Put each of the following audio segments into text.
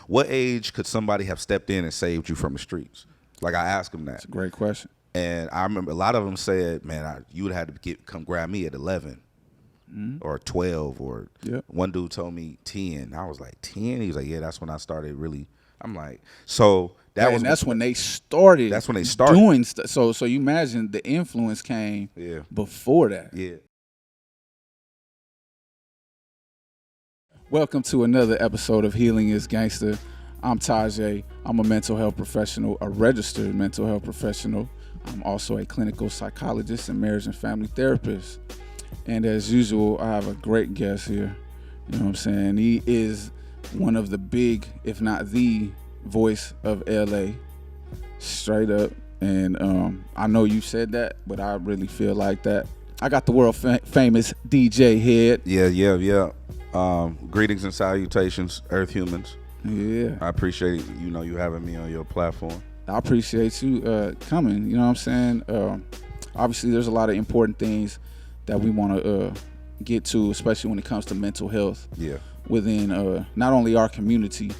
what age could somebody have stepped in and saved you from the streets? Like I asked them that. That's a great question. And I remember a lot of them said, man, you would have had to come grab me at 11 or 12 or one dude told me 10. I was like, 10? He was like, yeah, that's when I started really. I'm like, so that's when they started. That's when they started doing stuff. So you imagine the influence came before that. Yeah. Welcome to another episode of Healing is Gangsta. I'm Tajay. I'm a mental health professional, a registered mental health professional. I'm also a clinical psychologist and marriage and family therapist. And as usual, I have a great guest here. You know what I'm saying? He is one of the big, if not the voice of LA, straight up. And I know you said that, but I really feel like that. I got the world famous DJ Head. Yeah. Greetings and salutations, Earth humans. Yeah. I appreciate you having me on your platform. I appreciate you coming. You know what I'm saying? Obviously, there's a lot of important things that we want to get to, especially when it comes to mental health. Yeah. Within not only our community,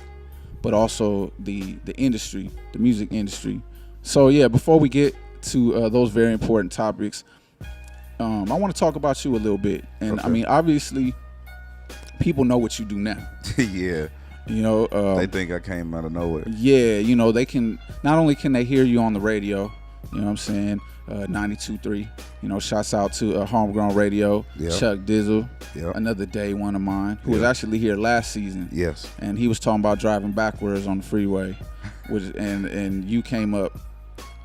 but also the industry, the music industry. So yeah, before we get to those very important topics, I want to talk about you a little bit. And okay. I mean, obviously, people know what you do now. Yeah. You know, they think I came out of nowhere. Yeah, you know, they can not only can they hear you on the radio, you know what I'm saying, 92.3, you know, shouts out to Homegrown Radio, Chuck Dizzle, another day one of mine, who was actually here last season. Yes. And he was talking about driving backwards on the freeway, and you came up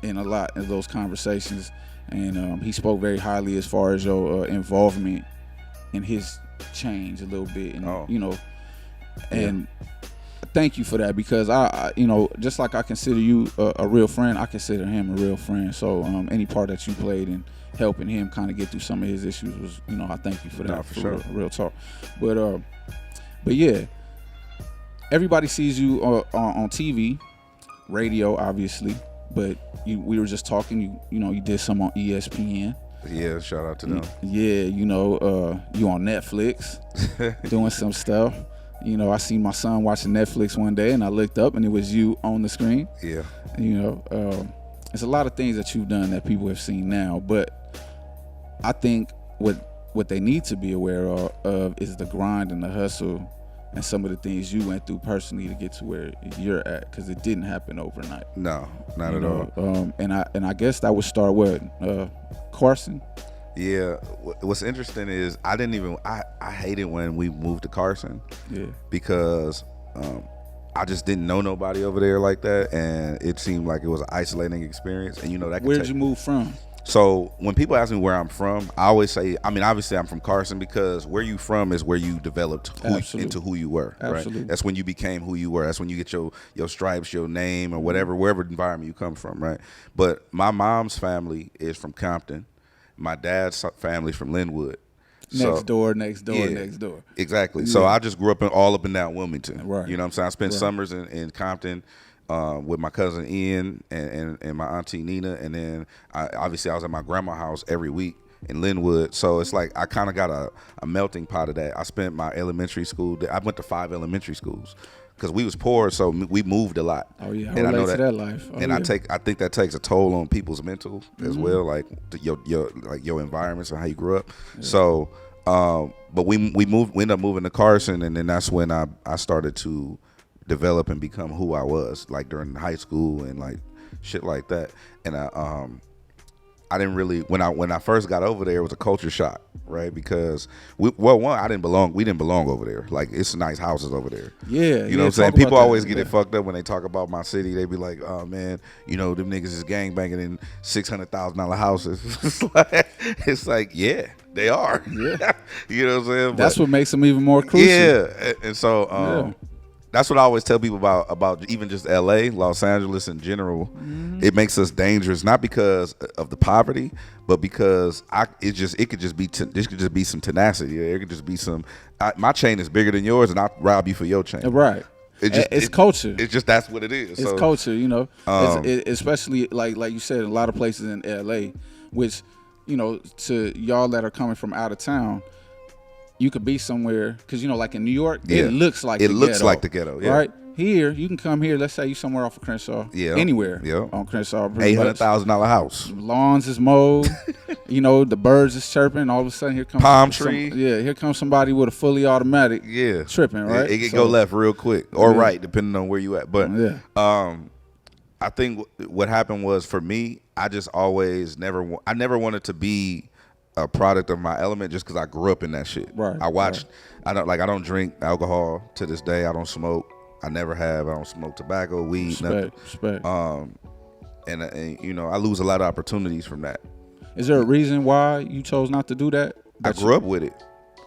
in a lot of those conversations, and he spoke very highly as far as your involvement in his change a little bit, and you know, and thank you for that, because I you know, just like I consider you a real friend, I consider him a real friend. So any part that you played in helping him kind of get through some of his issues was, you know, I thank you for that. For sure. Real talk. But yeah, everybody sees you on TV, radio, obviously, but we were just talking. You know, you did some on ESPN. Yeah, shout out to them. Yeah, you know, you on Netflix doing some stuff. You know, I seen my son watching Netflix one day, and I looked up, and it was you on the screen. Yeah. You know, there's a lot of things that you've done that people have seen now, but I think what they need to be aware of is the grind and the hustle and some of the things you went through personally to get to where you're at, because it didn't happen overnight. No, not at all. And I guess that would start with Carson. Yeah, what's interesting is I hated when we moved to Carson. Yeah. Because I just didn't know nobody over there like that, and it seemed like it was an isolating experience. And you know that. Where'd you move from? So when people ask me where I'm from, I always say, I mean, obviously I'm from Carson, because where you from is where you developed into who you were. Absolutely. Right? That's when you became who you were. That's when you get your stripes, your name, or wherever environment you come from, right? But my mom's family is from Compton. My dad's family's from Linwood. Next door. Exactly. Yeah. So I just grew up all up and down Wilmington. Right. You know what I'm saying? I spent summers in Compton with my cousin Ian and my auntie Nina, and then I was at my grandma's house every week in Linwood. So it's like I kind of got a melting pot of that. I spent my elementary school. I went to 5 elementary schools, because we was poor, so we moved a lot. Oh yeah, I know that life. I think that takes a toll on people's mental as well, like your environments and how you grew up. Yeah. So, but we ended up moving to Carson, and then that's when I started to develop and become who I was, like during high school and like shit like that. And I didn't really, when I first got over there, it was a culture shock, right? Because we didn't belong over there. Like, it's nice houses over there. Yeah. You know what I'm saying? People always get it fucked up when they talk about my city. They be like, oh man, you know, them niggas is gangbanging in $600,000 houses. It's like, yeah, they are. Yeah. You know what I'm saying? That's what makes them even more crucial. Yeah. And so, that's what I always tell people about even just LA, Los Angeles in general. Mm-hmm. It makes us dangerous, not because of the poverty, but because it could just be some tenacity. It could just be some. My chain is bigger than yours, and I'll rob you for your chain. Right. It's culture. It's just that's what it is. It's culture, you know. Especially like you said, a lot of places in LA, which, you know, to y'all that are coming from out of town, you could be somewhere, because, you know, like in New York, it looks like the ghetto, yeah. right? Here, you can come here. Let's say you somewhere off of Crenshaw. Yeah. Anywhere. Yeah. On Crenshaw. $800,000 house. Lawns is mowed. You know, the birds is chirping. All of a sudden, here comes palm tree. Here comes somebody with a fully automatic. Yeah. Tripping, right? It can go left real quick or right, depending on where you at. But I think what happened was, for me, I just always never wanted to be a product of my element just because I grew up in that shit. Right. I watched. I don't drink alcohol to this day. I don't smoke. I never have. I don't smoke tobacco, weed, nothing. Respect. And you know, I lose a lot of opportunities from that. Is there a reason why you chose not to do that? I grew up with it.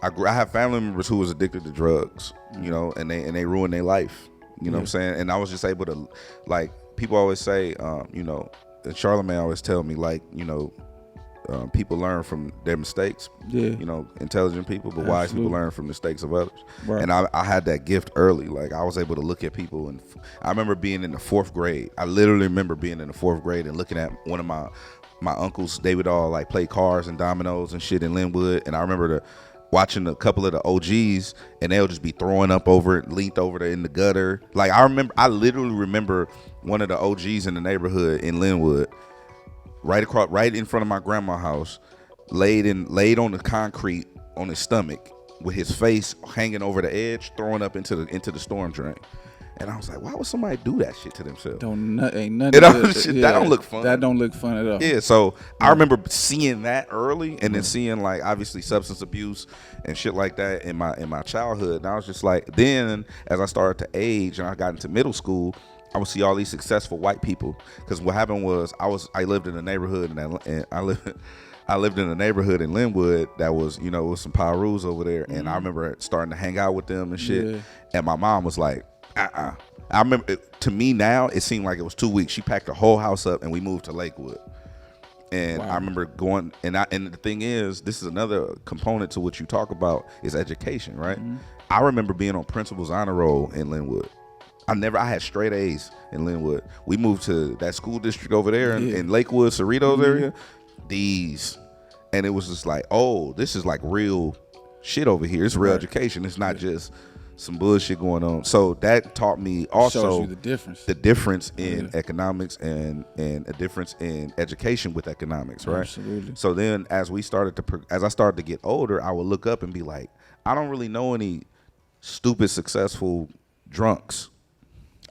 I have family members who was addicted to drugs, you know, and they ruined their life. You know what I'm saying? And I was just able to, like, people always say, you know, and Charlemagne always tell me, like, you know, people learn from their mistakes. Yeah. You know, intelligent people, but wise people learn from the mistakes of others. Right. And I had that gift early. Like, I was able to look at people, and I remember being in the 4th grade. I literally remember being in the 4th grade and looking at one of my uncles. They would all like play cars and dominoes and shit in Linwood, and I remember watching a couple of the OGs, and they'll just be throwing up leaned over in the gutter. Like, I literally remember one of the OGs in the neighborhood in Linwood, right in front of my grandma's house, laid on the concrete on his stomach with his face hanging over the edge, throwing up into the storm drain. And I was like, why would somebody do that shit to themselves? Ain't nothing. That don't look fun. That don't look fun at all. Yeah, so I remember seeing that early, and then seeing, like, obviously substance abuse and shit like that in my childhood. And I was just like, then as I started to age and I got into middle school, I would see all these successful white people. Because what happened was, I lived in a neighborhood, and I lived in a neighborhood in Linwood that was, you know, with some Pirus over there, and I remember starting to hang out with them and shit. Yeah. And my mom was like, I remember, to me now, it seemed like it was 2 weeks. She packed the whole house up and we moved to Lakewood. And I remember going, and the thing is, this is another component to what you talk about, is education, right? Mm-hmm. I remember being on principal's honor roll in Linwood. I had straight A's in Linwood. We moved to that school district over there in Lakewood, Cerritos area. And it was just like, oh, this is like real shit over here. It's real education. It's not just some bullshit going on. So that taught me also shows you the difference in economics and a difference in education with economics, right? Absolutely. So then as I started to get older, I would look up and be like, I don't really know any stupid successful drunks.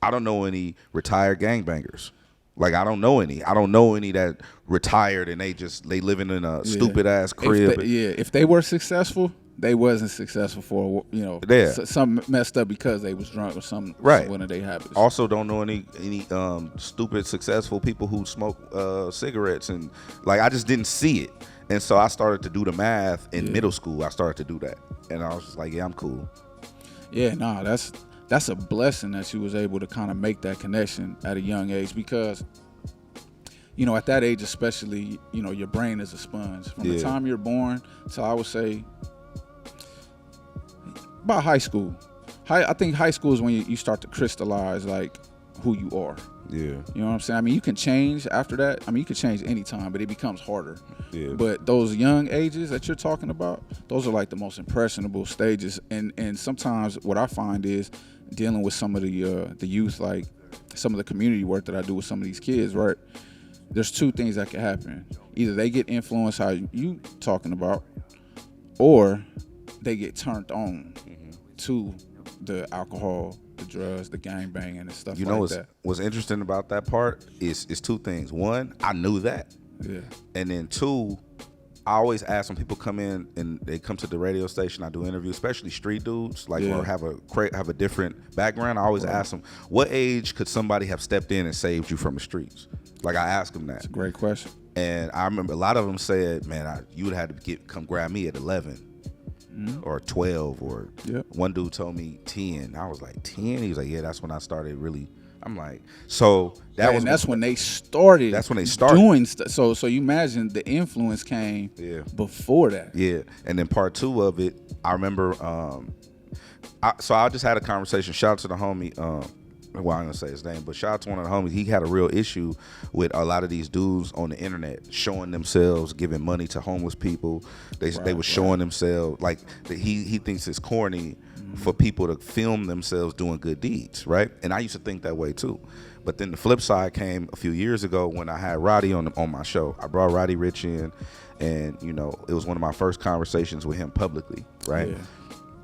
I don't know any retired gangbangers. Like, I don't know any that retired and they living in a stupid ass crib. If they were successful, they wasn't successful for, you know, some messed up because they was drunk or something. Right. One of their habits. Also, don't know any stupid successful people who smoke cigarettes, and like, I just didn't see it. And so I started to do the math in middle school. I started to do that, and I was just like, yeah, I'm cool. Yeah, nah, that's a blessing that you was able to kind of make that connection at a young age, because, you know, at that age especially, you know, your brain is a sponge. From the time you're born till, I would say, about high school. I think high school is when you start to crystallize, like, who you are. Yeah. You know what I'm saying? I mean, you can change after that. I mean, you can change any time, but it becomes harder. Yeah. But those young ages that you're talking about, those are like the most impressionable stages. And sometimes what I find is, dealing with some of the youth, like some of the community work that I do with some of these kids, right? There's two things that can happen. Either they get influenced, how you talking about, or they get turned on to the alcohol, the drugs, the gang banging and stuff like that. You know what's interesting about that part is two things. One, I knew that. Yeah. And then two, I always ask when people come in and they come to the radio station, I do interviews, especially street dudes, like, or have a different background. I always ask them, what age could somebody have stepped in and saved you from the streets? Like, I ask them that. That's a great question. And I remember a lot of them said, man, you would have to come grab me at 11 or 12, or one dude told me 10. I was like, 10? He was like, yeah, that's when I started really. I'm like, so that's when they started. That's when they started doing stuff. So you imagine the influence came before that. Yeah, and then part two of it, I remember. I just had a conversation. Shout out to the homie. Well, I'm gonna say his name, but shout out to one of the homies. He had a real issue with a lot of these dudes on the internet showing themselves, giving money to homeless people. They were showing themselves, like, he thinks it's corny for people to film themselves doing good deeds, right? And I used to think that way too. But then the flip side came a few years ago when I had Roddy on my show. I brought Roddy Ricch in, and it was one of my first conversations with him publicly, right? Yeah.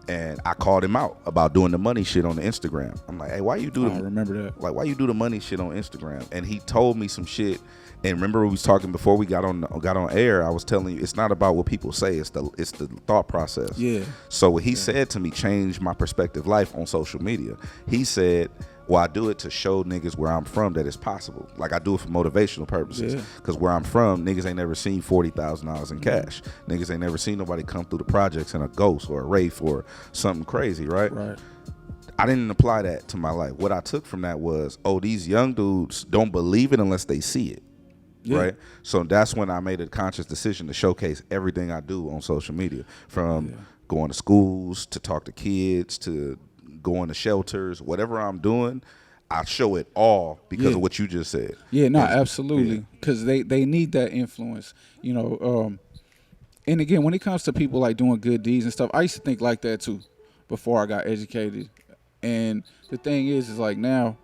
And I called him out about doing the money shit on the Instagram. I'm like, hey, why you do I remember that. Like, why you do the money shit on Instagram? And he told me some shit. And remember we was talking before we got on air. I was telling you it's not about what people say. It's the thought process. Yeah. So what he said to me changed my perspective life on social media. He said, well, I do it to show niggas where I'm from that it's possible. Like, I do it for motivational purposes. Because where I'm from, niggas ain't never seen $40,000 in cash. Niggas ain't never seen nobody come through the projects in a Ghost or a Wraith or something crazy, right? Right. I didn't apply that to my life. What I took from that was, these young dudes don't believe it unless they see it. Yeah. Right. So that's when I made a conscious decision to showcase everything I do on social media, from going to schools to talk to kids to going to shelters. Whatever I'm doing, I show it all because of what you just said. Yeah, no, absolutely. Because they need that influence, and again, when it comes to people like doing good deeds and stuff, I used to think like that too before I got educated. And the thing is like now,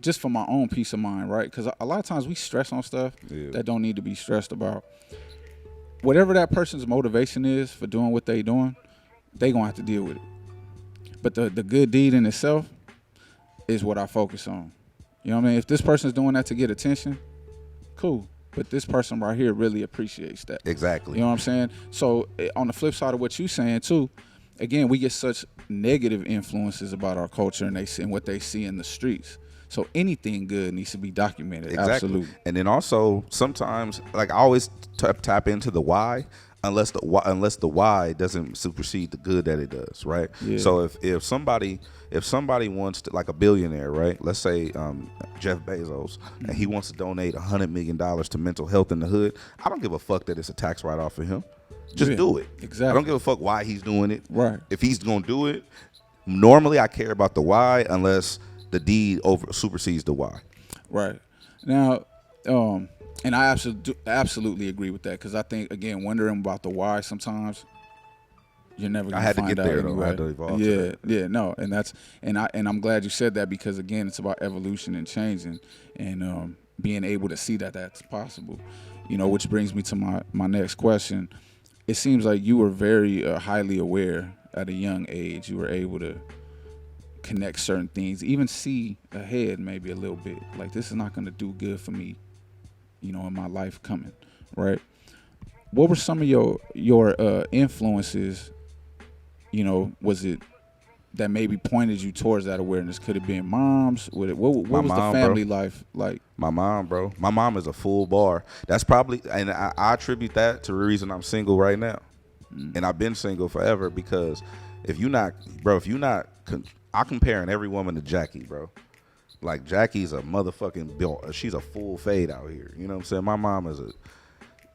just for my own peace of mind, right? Because a lot of times we stress on stuff that don't need to be stressed about. Whatever that person's motivation is for doing what they doing, they gonna have to deal with it. But the good deed in itself is what I focus on. You know what I mean? If this person's doing that to get attention, cool. But this person right here really appreciates that. Exactly. You know what I'm saying? So on the flip side of what you're saying too, again, we get such negative influences about our culture and what they see in the streets. So anything good needs to be documented. Exactly. Absolutely. And then also sometimes, like, I always tap into the why, unless the why doesn't supersede the good that it does, right? Yeah. So if somebody wants to, like a billionaire, right? Let's say Jeff Bezos, and he wants to donate $100 million to mental health in the hood. I don't give a fuck that it's a tax write-off for him. Just do it. Exactly. I don't give a fuck why he's doing it. Right. If he's gonna do it, normally I care about the why, unless the deed supersedes the why. Right. Now, and I absolutely agree with that, because I think, again, wondering about the why sometimes you're never going to find out. I had to get there, anyway. Though. I had to evolve. Yeah, no, and I'm glad you said that, because again, it's about evolution and changing, and being able to see that that's possible. Which brings me to my next question. It seems like you were very highly aware at a young age. You were able to connect certain things, even see ahead maybe a little bit. Like, this is not going to do good for me, in my life coming, right? What were some of your influences, was it that maybe pointed you towards that awareness? Could it be moms? What was the family life like? My mom, bro. My mom is a full bar. That's probably, and I attribute that to the reason I'm single right now. And I've been single forever, because if you're not, I'm comparing every woman to Jackie, bro. Like, Jackie's a motherfucking built. She's a full fade out here. You know what I'm saying? My mom is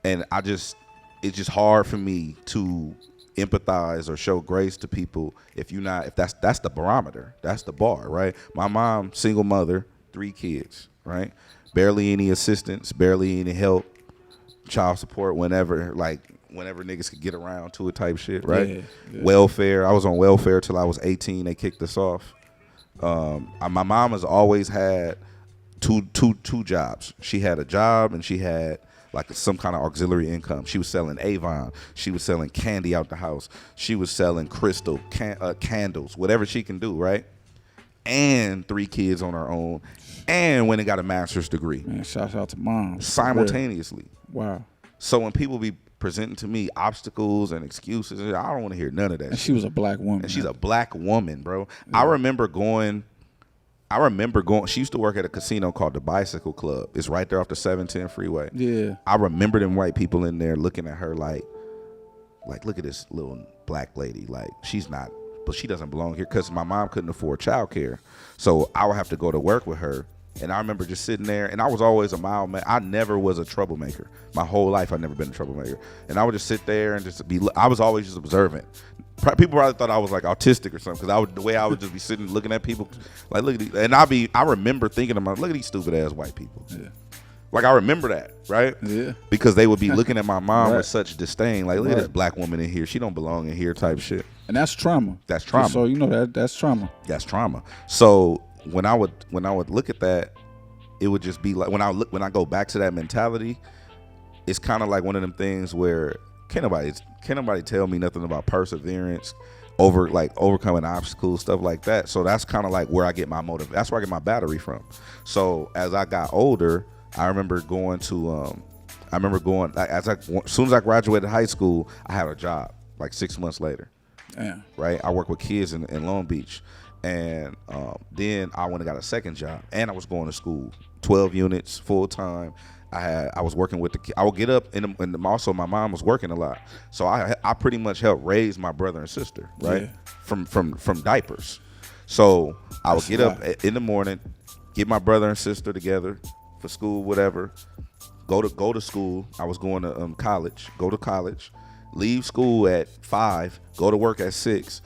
and it's just hard for me to empathize or show grace to people if that's the barometer. That's the bar, right? My mom, single mother, 3 kids, right? Barely any assistance, barely any help, child support whenever niggas could get around to it type shit, right? Yeah. Welfare. I was on welfare till I was 18. They kicked us off. My mom has always had two jobs. She had a job, and she had like some kind of auxiliary income. She was selling Avon. She was selling candy out the house. She was selling crystal candles, whatever she can do, right? And 3 kids on her own, and went and got a master's degree. Man, shout out to mom. Simultaneously. Wow. So when people be presenting to me obstacles and excuses, I don't want to hear none of that. And she was a black woman. And she's a black woman, bro. Yeah. I remember going. She used to work at a casino called the Bicycle Club. It's right there off the 710 freeway. Yeah. I remember them white people in there looking at her like, look at this little black lady. Like, she's not, but she doesn't belong here, because my mom couldn't afford childcare. So I would have to go to work with her. And I remember just sitting there, and I was always a mild man. I never was a troublemaker. My whole life, I've never been a troublemaker. And I would just sit there and I was always just observant. People probably thought I was like autistic or something, because the way I would just be sitting looking at people, like, look at these, and I remember thinking to myself, look at these stupid ass white people. Yeah. Like, I remember that. right? Yeah. Because they would be looking at my mom Right. with such disdain, like, look at Right. this black woman in here. She don't belong in here type shit. And that's trauma. That's trauma. Just so you know that's trauma. That's trauma. So when I would look at that, it would just be like when I go back to that mentality, it's kind of like one of them things where can't nobody tell me nothing about perseverance, overcoming obstacles, stuff like that. So that's kind of like where I get my motive. That's where I get my battery from. So as I got older, I remember going as soon as I graduated high school, I had a job like 6 months later. Yeah. Right, I work with kids in Long Beach, and then I went and got a second job, and I was going to school, 12 units full time. I was working with the kids. I would get up, and also my mom was working a lot, so I pretty much helped raise my brother and sister, right, Yeah. from diapers. So I would That's get up in the morning, get my brother and sister together for school, whatever. Go to school. I was going to college. Go to college. Leave school at 5, go to work at 6,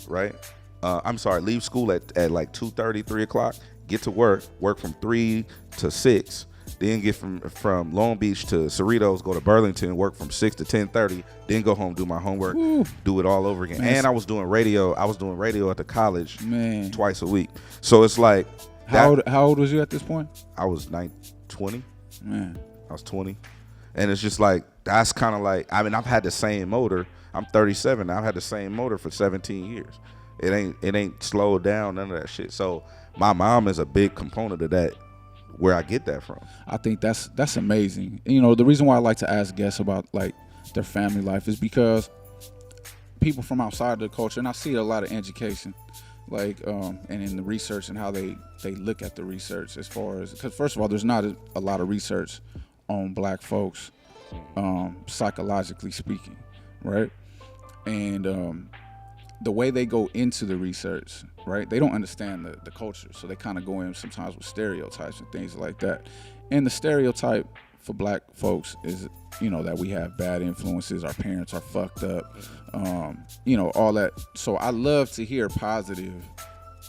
right? Leave school at like 2:30, 3 o'clock, get to work from 3 to 6, then get from Long Beach to Cerritos, go to Burlington, work from 6 to 10:30, then go home, do my homework, do it all over again. Man. And I was doing radio at the college twice a week. So it's like How old was you at this point? I was 20. Man. I was 20. And it's just like, that's kind of like, I mean, I've had the same motor. I'm 37 now. I've had the same motor for 17 years. It ain't slowed down, none of that shit. So my mom is a big component of that, where I get that from. I think that's amazing. You know, the reason why I like to ask guests about like their family life is because people from outside the culture, and I see a lot of education, like and in the research and how they look at the research, as far as, because first of all, there's not a lot of research on black folks, psychologically speaking, right? And the way they go into the research, right, they don't understand the culture, so they kind of go in sometimes with stereotypes and things like that. And the stereotype for black folks is, you know, that we have bad influences, our parents are fucked up, you know, all that. So I love to hear positive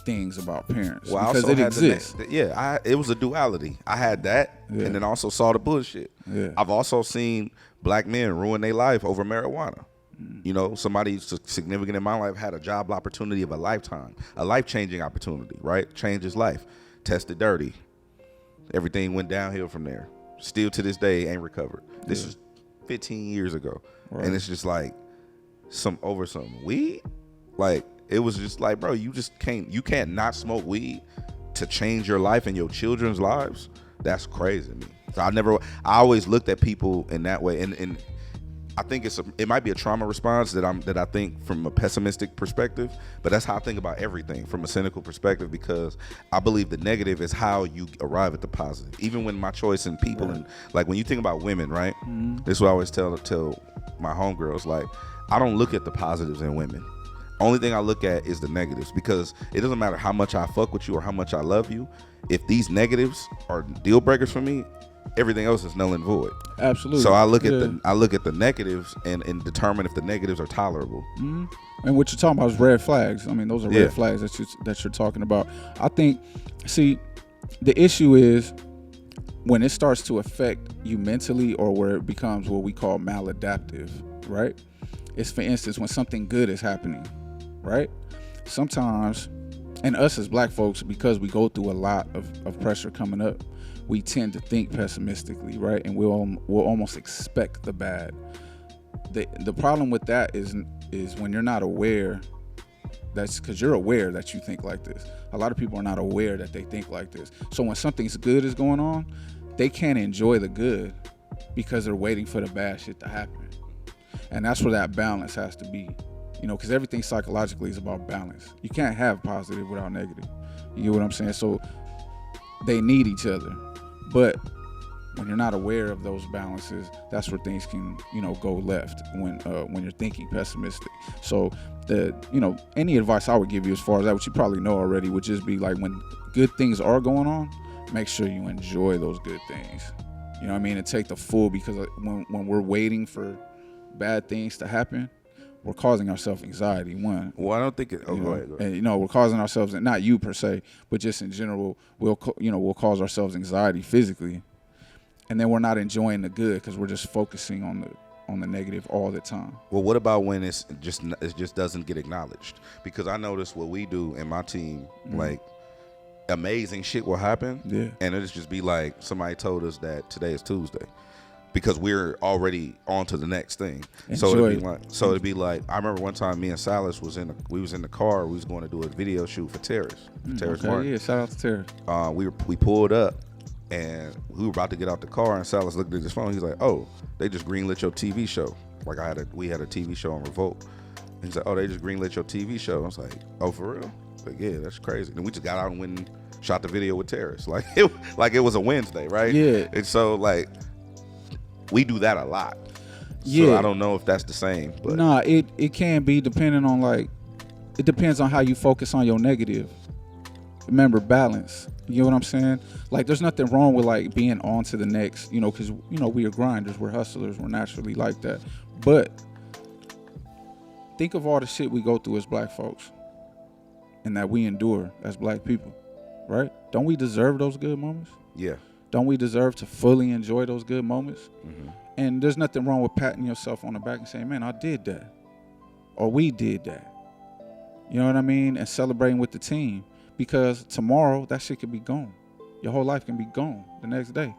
things about parents, because it exists. It was a duality. I had that, and then also saw the bullshit. Yeah. I've also seen black men ruin their life over marijuana. You know, somebody significant in my life had a job opportunity of a lifetime, a life-changing opportunity, right? Changed his life, tested dirty. Everything went downhill from there. Still to this day, ain't recovered. This was 15 years ago. Right. And it's just like some weed. Like, it was just like, bro, you can't not smoke weed to change your life and your children's lives. That's crazy to me. So I always looked at people in that way, and I think it might be a trauma response that I think from a pessimistic perspective, but that's how I think about everything from a cynical perspective, because I believe the negative is how you arrive at the positive. Even when my choice in people, and like when you think about women, right? This is what I always tell my homegirls, like, I don't look at the positives in women. Only thing I look at is the negatives, because it doesn't matter how much I fuck with you or how much I love you. If these negatives are deal breakers for me, everything else is null and void. Absolutely. So I look at the negatives and determine if the negatives are tolerable. Mm-hmm. And what you're talking about is red flags. I mean, those are red flags that you're talking about. I think, see, the issue is when it starts to affect you mentally, or where it becomes what we call maladaptive, right? It's, for instance, when something good is happening, right? Sometimes, and us as black folks, because we go through a lot of pressure coming up, we tend to think pessimistically, right? And we'll almost expect the bad. The problem with that is when you're not aware. That's because you're aware that you think like this. A lot of people are not aware that they think like this. So when something's good is going on, they can't enjoy the good because they're waiting for the bad shit to happen. And that's where that balance has to be. You know, because everything psychologically is about balance. You can't have positive without negative. You get what I'm saying? So they need each other. But when you're not aware of those balances, that's where things can, you know, go left when you're thinking pessimistic. So any advice I would give you as far as that, which you probably know already, would just be like, when good things are going on, make sure you enjoy those good things. You know what I mean? And take the full, because when we're waiting for bad things to happen, we're causing ourselves anxiety. One. Well, I don't think it. Oh, go ahead. And we're causing ourselves, not you per se, but just in general, we'll cause ourselves anxiety physically. and then we're not enjoying the good because we're just focusing on the negative all the time. Well, what about when it just doesn't get acknowledged? Because I notice what we do in my team, like amazing shit will happen, and it'll just be like somebody told us that today is Tuesday, because we're already on to the next thing. So it'd be like I remember one time me and Silas was in the car. We was going to do a video shoot for Terrace. Martin. Yeah, shout out to Terrace. We pulled up. And we were about to get out the car, and Silas looked at his phone. He's like, "Oh, they just greenlit your TV show." Like we had a TV show on Revolt. And he's like, "Oh, they just greenlit your TV show." I was like, "Oh, for real?" Like, yeah, that's crazy. And we just got out and went and shot the video with Terrace. Like it was a Wednesday, right? Yeah. And so like we do that a lot. Yeah. So I don't know if that's the same, but nah, it can be depending on it depends on how you focus on your negative. Remember, balance. You know what I'm saying? Like, there's nothing wrong with like being on to the next, because we are grinders, we're hustlers, we're naturally like that. But think of all the shit we go through as black folks and that we endure as black people, right? Don't we deserve those good moments? Yeah. Don't we deserve to fully enjoy those good moments? Mm-hmm. And there's nothing wrong with patting yourself on the back and saying, man, I did that. Or we did that. You know what I mean? And celebrating with the team. Because tomorrow, that shit could be gone. Your whole life can be gone the next day.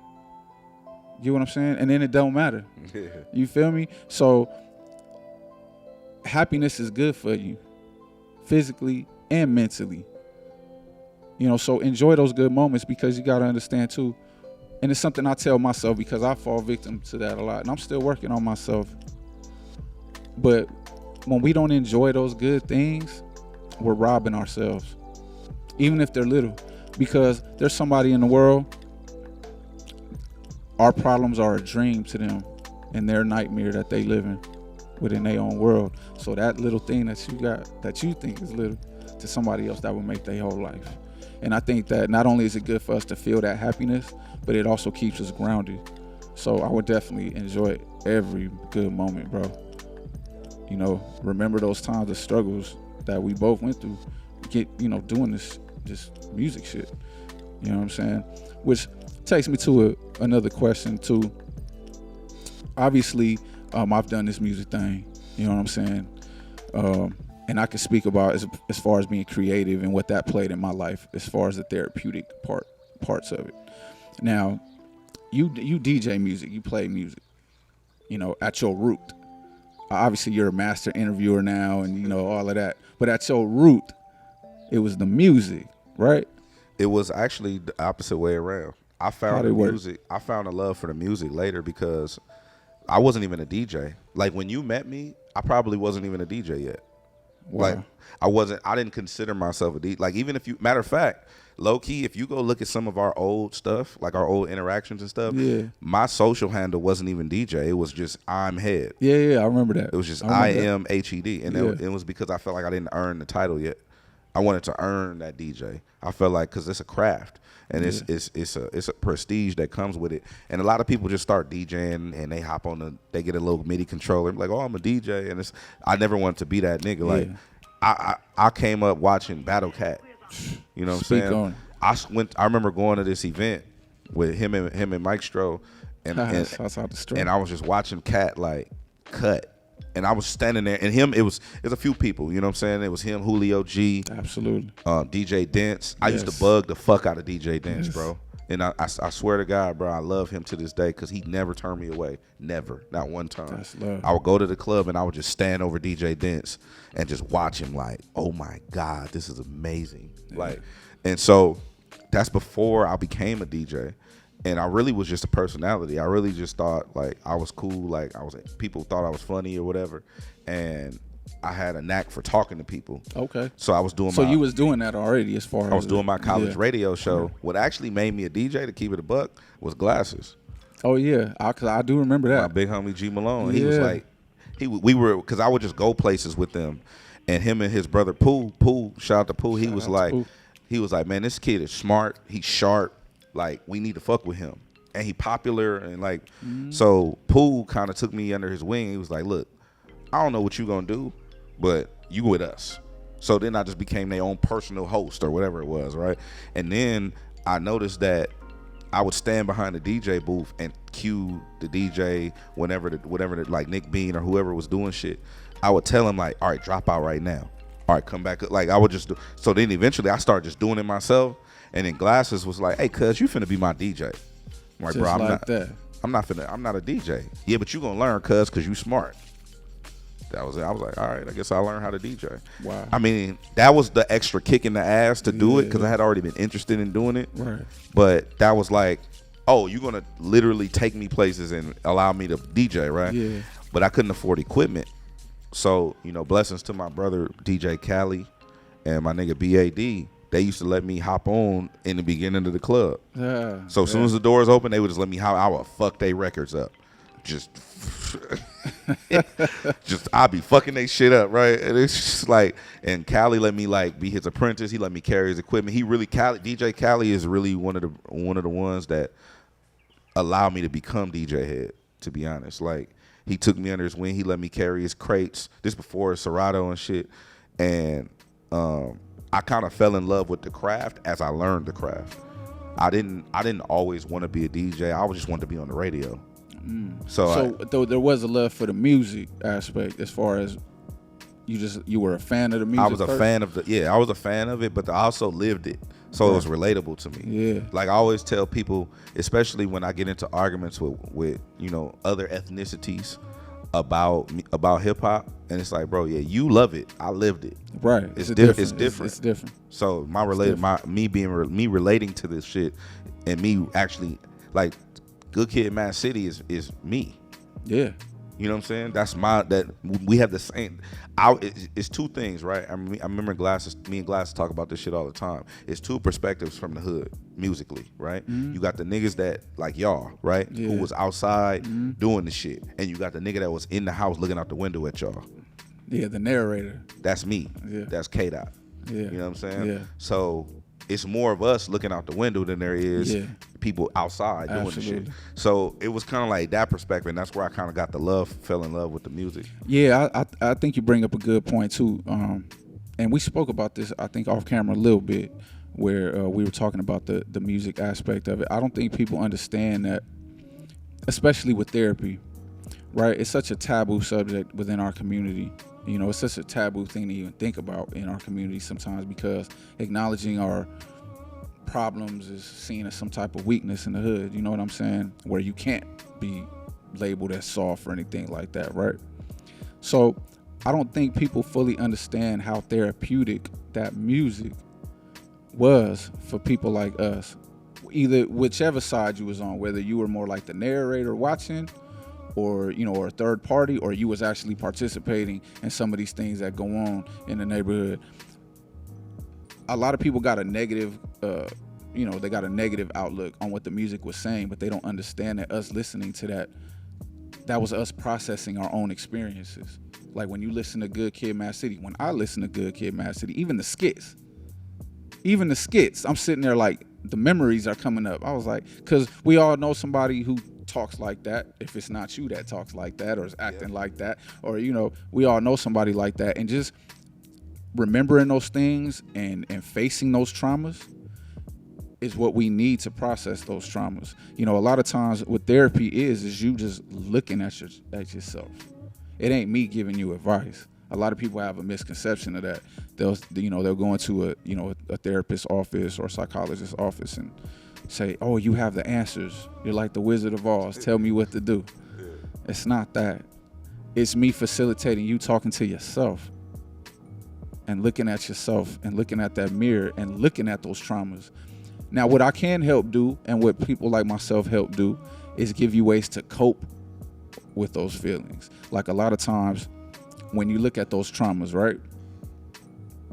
You know what I'm saying? And then it don't matter. Yeah. You feel me? So happiness is good for you, physically and mentally. So enjoy those good moments, because you got to understand too. And it's something I tell myself, because I fall victim to that a lot. And I'm still working on myself. But when we don't enjoy those good things, we're robbing ourselves. Even if they're little, because there's somebody in the world, our problems are a dream to them and their nightmare that they live in within their own world. So that little thing that you got, that you think is little, to somebody else that will make their whole life. And I think that not only is it good for us to feel that happiness, but it also keeps us grounded. So I would definitely enjoy every good moment, bro. Remember those times, the struggles that we both went through, doing this music shit. You know what I'm saying? Which takes me to another question too. Obviously, I've done this music thing. You know what I'm saying? And I can speak about as far as being creative and what that played in my life, as far as the therapeutic parts of it. Now, you DJ music, you play music. At your root. Obviously, you're a master interviewer now, and all of that. But at your root, it was the music, right? It was actually the opposite way around. I found a love for the music later, because I wasn't even a DJ. Like, when you met me, I probably wasn't even a DJ yet. Wow. Like, I didn't consider myself a DJ. Like, even matter of fact, low key, if you go look at some of our old stuff, like our old interactions and stuff, my social handle wasn't even DJ. It was just I'm Head. Yeah, I remember that. It was just I am HED. And it was because I felt like I didn't earn the title yet. I wanted to earn that DJ. I felt like, because it's a craft, and it's a prestige that comes with it. And a lot of people just start DJing, and they hop on they get a little MIDI controller, like, oh, I'm a DJ, and I never wanted to be that nigga. Like, I came up watching Battle Cat. You know what I'm saying? I remember going to this event with him and Mike Stroh, and I was just watching Cat like cut. And I was standing there, and it was a few people, you know what I'm saying? It was him, Julio G. Absolutely. DJ Dents. I used to bug the fuck out of DJ Dents, bro. And I swear to God, bro, I love him to this day, because he never turned me away. Never. Not one time. That's love. I would go to the club, and I would just stand over DJ Dents and just watch him like, oh my God, this is amazing. Yeah. Like, and so that's before I became a DJ. And I really was just a personality. I really just thought like I was cool. Like people thought I was funny or whatever. And I had a knack for talking to people. Okay. So I was doing you was doing that already as far as... I was doing my college radio show. Okay. What actually made me a DJ, to keep it a buck, was glasses. Oh, yeah. Cause I do remember that. My big homie G Malone. He was like... Because I would just go places with them. And him and his brother Pooh, shout out to Pooh, he was like, man, this kid is smart. He's sharp. Like, we need to fuck with him. And he popular, and like, so Pooh kind of took me under his wing. He was like, look, I don't know what you gonna do, but you with us. So then I just became their own personal host or whatever it was, right? And then I noticed that I would stand behind the DJ booth and cue the DJ whatever like Nick Bean or whoever was doing shit. I would tell him like, all right, drop out right now. All right, come back. Like I would just do. So then eventually I started just doing it myself. And then Glasses was like, hey, cuz, you finna be my DJ. I'm like, Just bro, like that. I'm not a DJ. Yeah, but you gonna learn, cuz you smart. That was it. I was like, all right, I guess I'll learn how to DJ. Wow. I mean, that was the extra kick in the ass to do it because I had already been interested in doing it. Right. But that was like, oh, you're going to literally take me places and allow me to DJ, right? Yeah. But I couldn't afford equipment. So, blessings to my brother, DJ Cali, and my nigga BAD. They used to let me hop on in the beginning of the club. Yeah. So as soon as the doors open, they would just let me hop. I would fuck they records up. Just I'd be fucking they shit up, right? And it's just like, and Cali let me like be his apprentice. He let me carry his equipment. DJ Cali is really one of the ones that allowed me to become DJ Head, to be honest. Like, he took me under his wing. He let me carry his crates. This before Serato and shit. And I kind of fell in love with the craft as I learned the craft. I didn't always want to be a DJ. I just wanted to be on the radio. So though there was a love for the music aspect, as far as you were a fan of the music. I was a fan of it, but I also lived it, so it was relatable to me. Yeah, like I always tell people, especially when I get into arguments with other ethnicities about hip hop, and it's like, bro, yeah, you love it, I lived it. Right, it's different. It's different. So me relating to this shit, and me actually like. Good Kid, Mad City is me. Yeah. You know what I'm saying? That's we have the same. It's two things, right? I remember me and Glasses talk about this shit all the time. It's two perspectives from the hood, musically, right? Mm-hmm. You got the niggas that, like y'all, right? Yeah. Who was outside doing the shit. And you got the nigga that was in the house looking out the window at y'all. Yeah, the narrator. That's me. Yeah. That's K-Dot. Yeah. You know what I'm saying? Yeah. So it's more of us looking out the window than there is people outside doing the shit. So it was kind of like that perspective, and that's where I kind of fell in love with the music. Yeah, I think you bring up a good point too. And we spoke about this, I think, off camera a little bit, where we were talking about the music aspect of it. I don't think people understand that, especially with therapy, right? It's such a taboo subject within our community. It's such a taboo thing to even think about in our community sometimes, because acknowledging our problems is seen as some type of weakness in the hood. You know what I'm saying? Where you can't be labeled as soft or anything like that, right? So I don't think people fully understand how therapeutic that music was for people like us. Either whichever side you was on, whether you were more like the narrator watching, or or a third party, or you was actually participating in some of these things that go on in the neighborhood. A lot of people got a negative they got a negative outlook on what the music was saying, but they don't understand that us listening to that was us processing our own experiences. Like when you listen to Good Kid, Mad City, when I listen to Good Kid, Mad City, even the skits, I'm sitting there like, the memories are coming up. I was like, because we all know somebody who talks like that, if it's not you that talks like that or is acting like that, or we all know somebody like that, and just remembering those things and facing those traumas is what we need to process those traumas. A lot of times what therapy is you just looking at yourself. It ain't me giving you advice. A lot of people have a misconception of that. They'll go into a therapist's office or psychologist's office and say, oh, you have the answers. You're like the Wizard of Oz. Tell me what to do. Yeah. It's not that. It's me facilitating you talking to yourself and looking at yourself and looking at that mirror and looking at those traumas. Now, what I can help do, and what people like myself help do, is give you ways to cope with those feelings. Like a lot of times when you look at those traumas, right,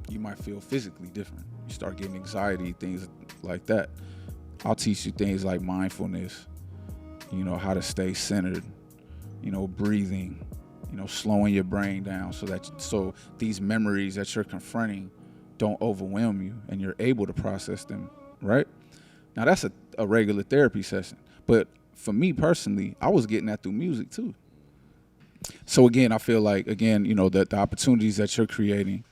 you might feel physically different. You start getting anxiety, things like that. I'll teach you things like mindfulness, how to stay centered, breathing, slowing your brain down so these memories that you're confronting don't overwhelm you and you're able to process them, right? Now that's a regular therapy session. But for me personally, I was getting that through music too. So again, I feel like, the opportunities that you're creating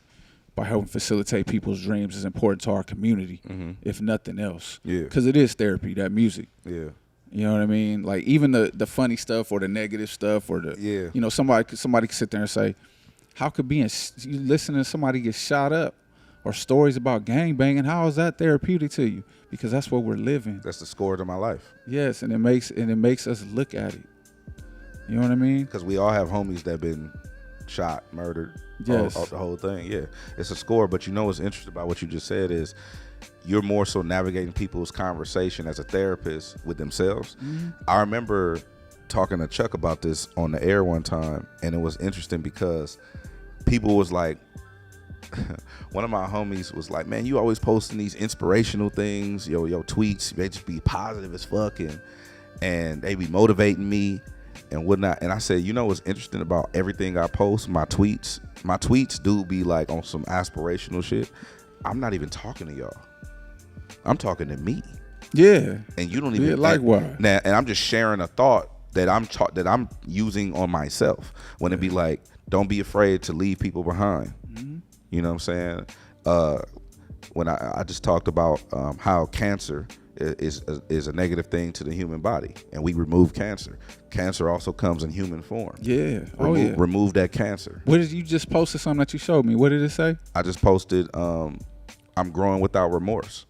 by helping facilitate people's dreams is important to our community, if nothing else. Yeah. Because it is therapy, that music. Yeah. You know what I mean? Like even the funny stuff or the negative stuff or the you know, somebody could sit there and say, how could you listen to somebody get shot up or stories about gang banging, how is that therapeutic to you? Because that's what we're living. That's the score of my life. Yes, and it makes us look at it. You know what I mean? Because we all have homies that been shot, murdered, yes, all the whole thing. Yeah, it's a score. But you know what's interesting about what you just said is you're more so navigating people's conversation as a therapist with themselves. I remember talking to Chuck about this on the air one time, and it was interesting because people was like, one of my homies was like, man, you always posting these inspirational things, your tweets, they just be positive as fuck, and they be motivating me and whatnot. And I said, you know what's interesting about everything I post, my tweets do be like on some aspirational shit. I'm not even talking to y'all. I'm talking to me. Yeah. And you don't even likewise. Now, and I'm just sharing a thought that I'm using on myself. When it be like, don't be afraid to leave people behind. You know what I'm saying? When I just talked about how cancer is a negative thing to the human body, and we remove cancer. Cancer also comes in human form. Yeah. Remove that cancer. What did you just posted something that you showed me? What did it say? I just posted, I'm growing without remorse.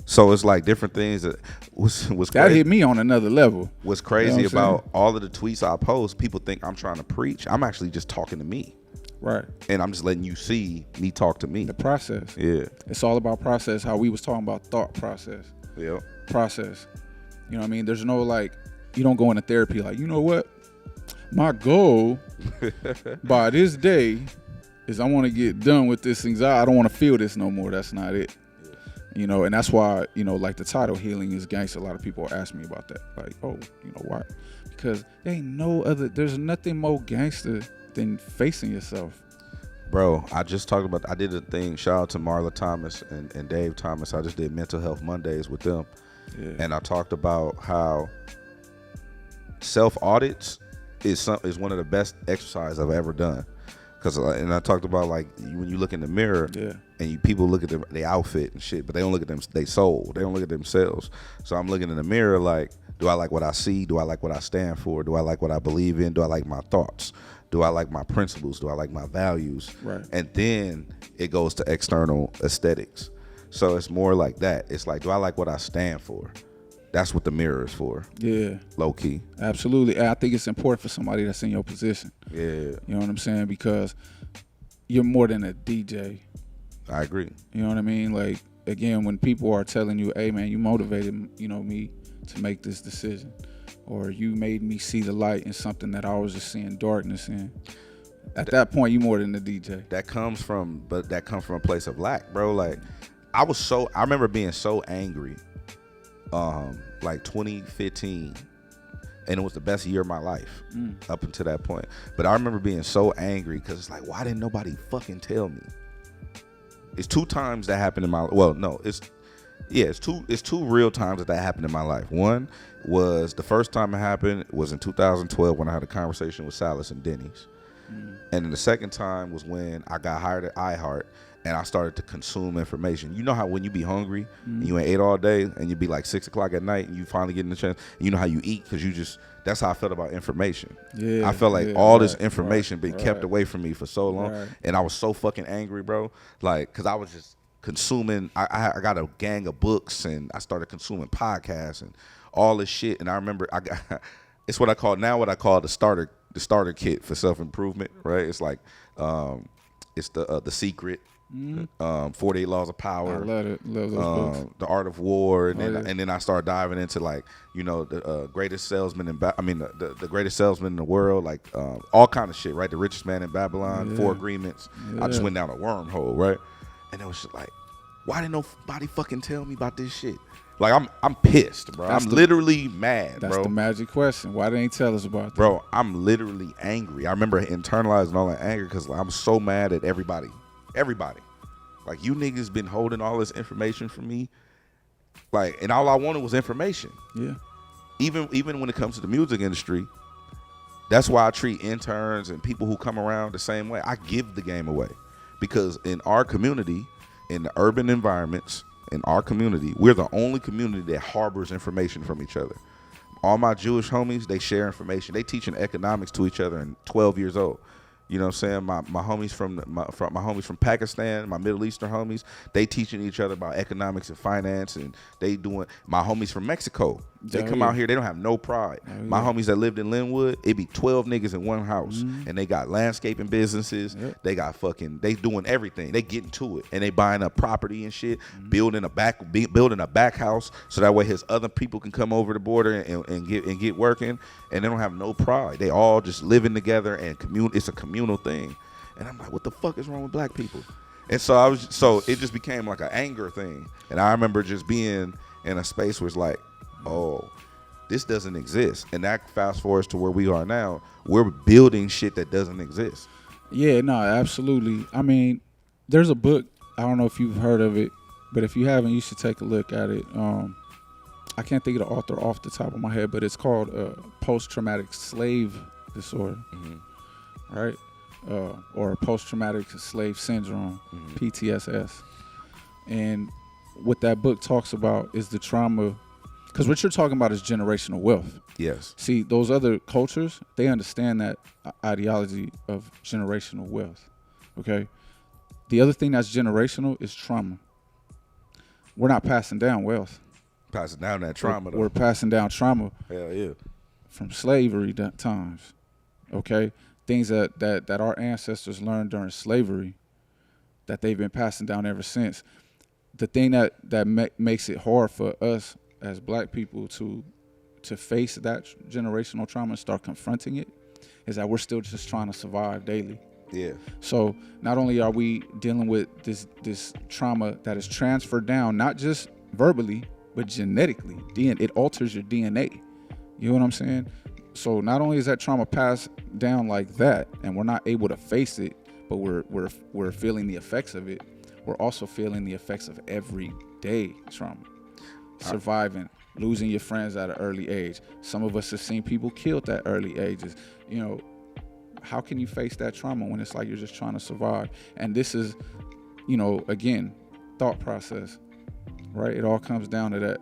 So it's like different things that was crazy. That hit me on another level. What's crazy about all of the tweets I post, people think I'm trying to preach. I'm actually just talking to me. Right. And I'm just letting you see me talk to me. The process. Yeah. It's all about process, how we was talking about thought process. Yeah. Process. You know what I mean? There's no like, you don't go into therapy like, you know what? My goal by this day is I want to get done with this anxiety. I don't want to feel this no more. That's not it. You know, and that's why, you know, like the title Healing is Gangsta, a lot of people ask me about that. Like, oh, you know why? Because there's nothing more gangster than facing yourself. Bro, I did a thing, shout out to Marla Thomas and Dave Thomas. I just did Mental Health Mondays with them. Yeah. And I talked about how self-audits is one of the best exercises I've ever done. And I talked about like when you look in the mirror and people look at their outfit and shit, but they don't look at their soul. They don't look at themselves. So I'm looking in the mirror like, do I like what I see? Do I like what I stand for? Do I like what I believe in? Do I like my thoughts? Do I like my principles? Do I like my values? Right. And then it goes to external aesthetics. So it's more like that. It's like, do I like what I stand for? That's what the mirror is for. Yeah. Low key. Absolutely. I think it's important for somebody that's in your position. Yeah. You know what I'm saying? Because you're more than a DJ. I agree. You know what I mean? Like, again, when people are telling you, hey, man, you motivated, you know, me to make this decision. Or you made me see the light in something that I was just seeing darkness in. At that point, you more than a DJ. That comes from a place of lack, bro. Like, I remember being so angry. Like 2015, and it was the best year of my life up until that point. But I remember being so angry because it's like, why didn't nobody fucking tell me? It's two times that happened in my it's two real times that happened in my life. One was the first time it happened was in 2012 when I had a conversation with Silas and Denny's, and then the second time was when I got hired at iHeart. And I started to consume information. You know how when you be hungry and you ain't ate all day and you be like 6 o'clock at night and you finally get in the chance, you know how you eat because that's how I felt about information. Yeah, I felt like all this information been kept away from me for so long. And I was so fucking angry, bro. Like, because I was just consuming. I got a gang of books and I started consuming podcasts and all this shit. And I remember it's what I call the starter kit for self-improvement, right? It's like, it's the Secret. 48 Laws of Power. I love it. Love those books. The Art of War, and then I started diving into like, you know, the greatest salesman the greatest salesman in the world, like all kind of shit, right? The Richest Man in Babylon, 4 Agreements. I just went down a wormhole, right? And it was just like, why didn't nobody fucking tell me about this shit? Like I'm pissed, bro. I'm literally mad, bro. That's the magic question. Why didn't they tell us about that? Bro, I'm literally angry. I remember internalizing all that anger because I'm so mad at everybody. Like, you niggas been holding all this information from me. Like, and all I wanted was information. Yeah. Even when it comes to the music industry, that's why I treat interns and people who come around the same way. I give the game away. because in our community, in the urban environments, in our community, we're the only community that harbors information from each other. All my Jewish homies, they share information. They teaching economics to each other and 12 years old. You know what I'm saying? My homies from my homies from Pakistan, my Middle Eastern homies, they teaching each other about economics and finance, and they doing. My homies from Mexico, they come out here, they don't have no pride. My homies that lived in Linwood, it be 12 niggas in one house, and they got landscaping businesses. They got they doing everything. They getting to it, and they buying up property and shit, building a back house, so that way his other people can come over the border and get working, and they don't have no pride. They all just living together and it's a communal thing. And I'm like, what the fuck is wrong with black people? And so it just became like an anger thing. And I remember just being in a space where it's like, oh, this doesn't exist. And that fast forwards to where we are now. We're building shit that doesn't exist. Yeah, no, absolutely. I mean, there's a book, I don't know if you've heard of it, but if you haven't, you should take a look at it. I can't think of the author off the top of my head, but it's called Post-Traumatic Slave Disorder, right? Or Post-Traumatic Slave Syndrome, PTSS. And what that book talks about is the trauma, because what you're talking about is generational wealth. Yes. See, those other cultures, they understand that ideology of generational wealth, okay? The other thing that's generational is trauma. We're not passing down wealth. Passing down that trauma, though. We're passing down trauma. Hell yeah. From slavery times, okay? Things that our ancestors learned during slavery that they've been passing down ever since. The thing that makes it hard for us as black people to face that generational trauma and start confronting it is that we're still just trying to survive daily. Yeah. So not only are we dealing with this trauma that is transferred down, not just verbally, but genetically. It alters your DNA. You know what I'm saying? So not only is that trauma passed down like that, and we're not able to face it, but we're feeling the effects of it. We're also feeling the effects of everyday trauma. Surviving, losing your friends at an early age. Some of us have seen people killed at early ages. You know, how can you face that trauma when it's like you're just trying to survive? And this is, you know, again, thought process, right? It all comes down to that.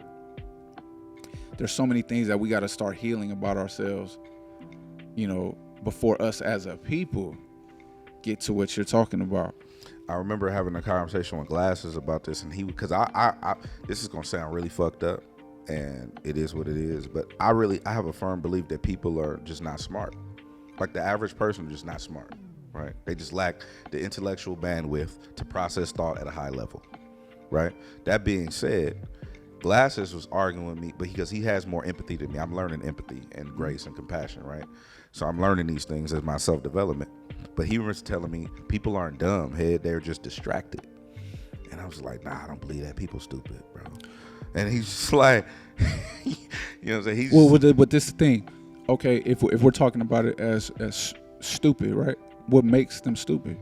There's so many things that we got to start healing about ourselves, you know, before us as a people get to what you're talking about. I remember having a conversation with Glasses about this, and because I this is gonna sound really fucked up, and it is what it is, but I have a firm belief that people are just not smart. Like the average person is just not smart, right? They just lack the intellectual bandwidth to process thought at a high level, right? That being said, Glasses was arguing with me, but because he has more empathy than me. I'm learning empathy and grace and compassion, right? So I'm learning these things as my self-development. But he was telling me people aren't dumb, head, they're just distracted. And I was like, nah, I don't believe that. People stupid, bro. And he's just like, you know what I'm saying? Well, with this thing, okay, if we're talking about it as stupid, right? What makes them stupid?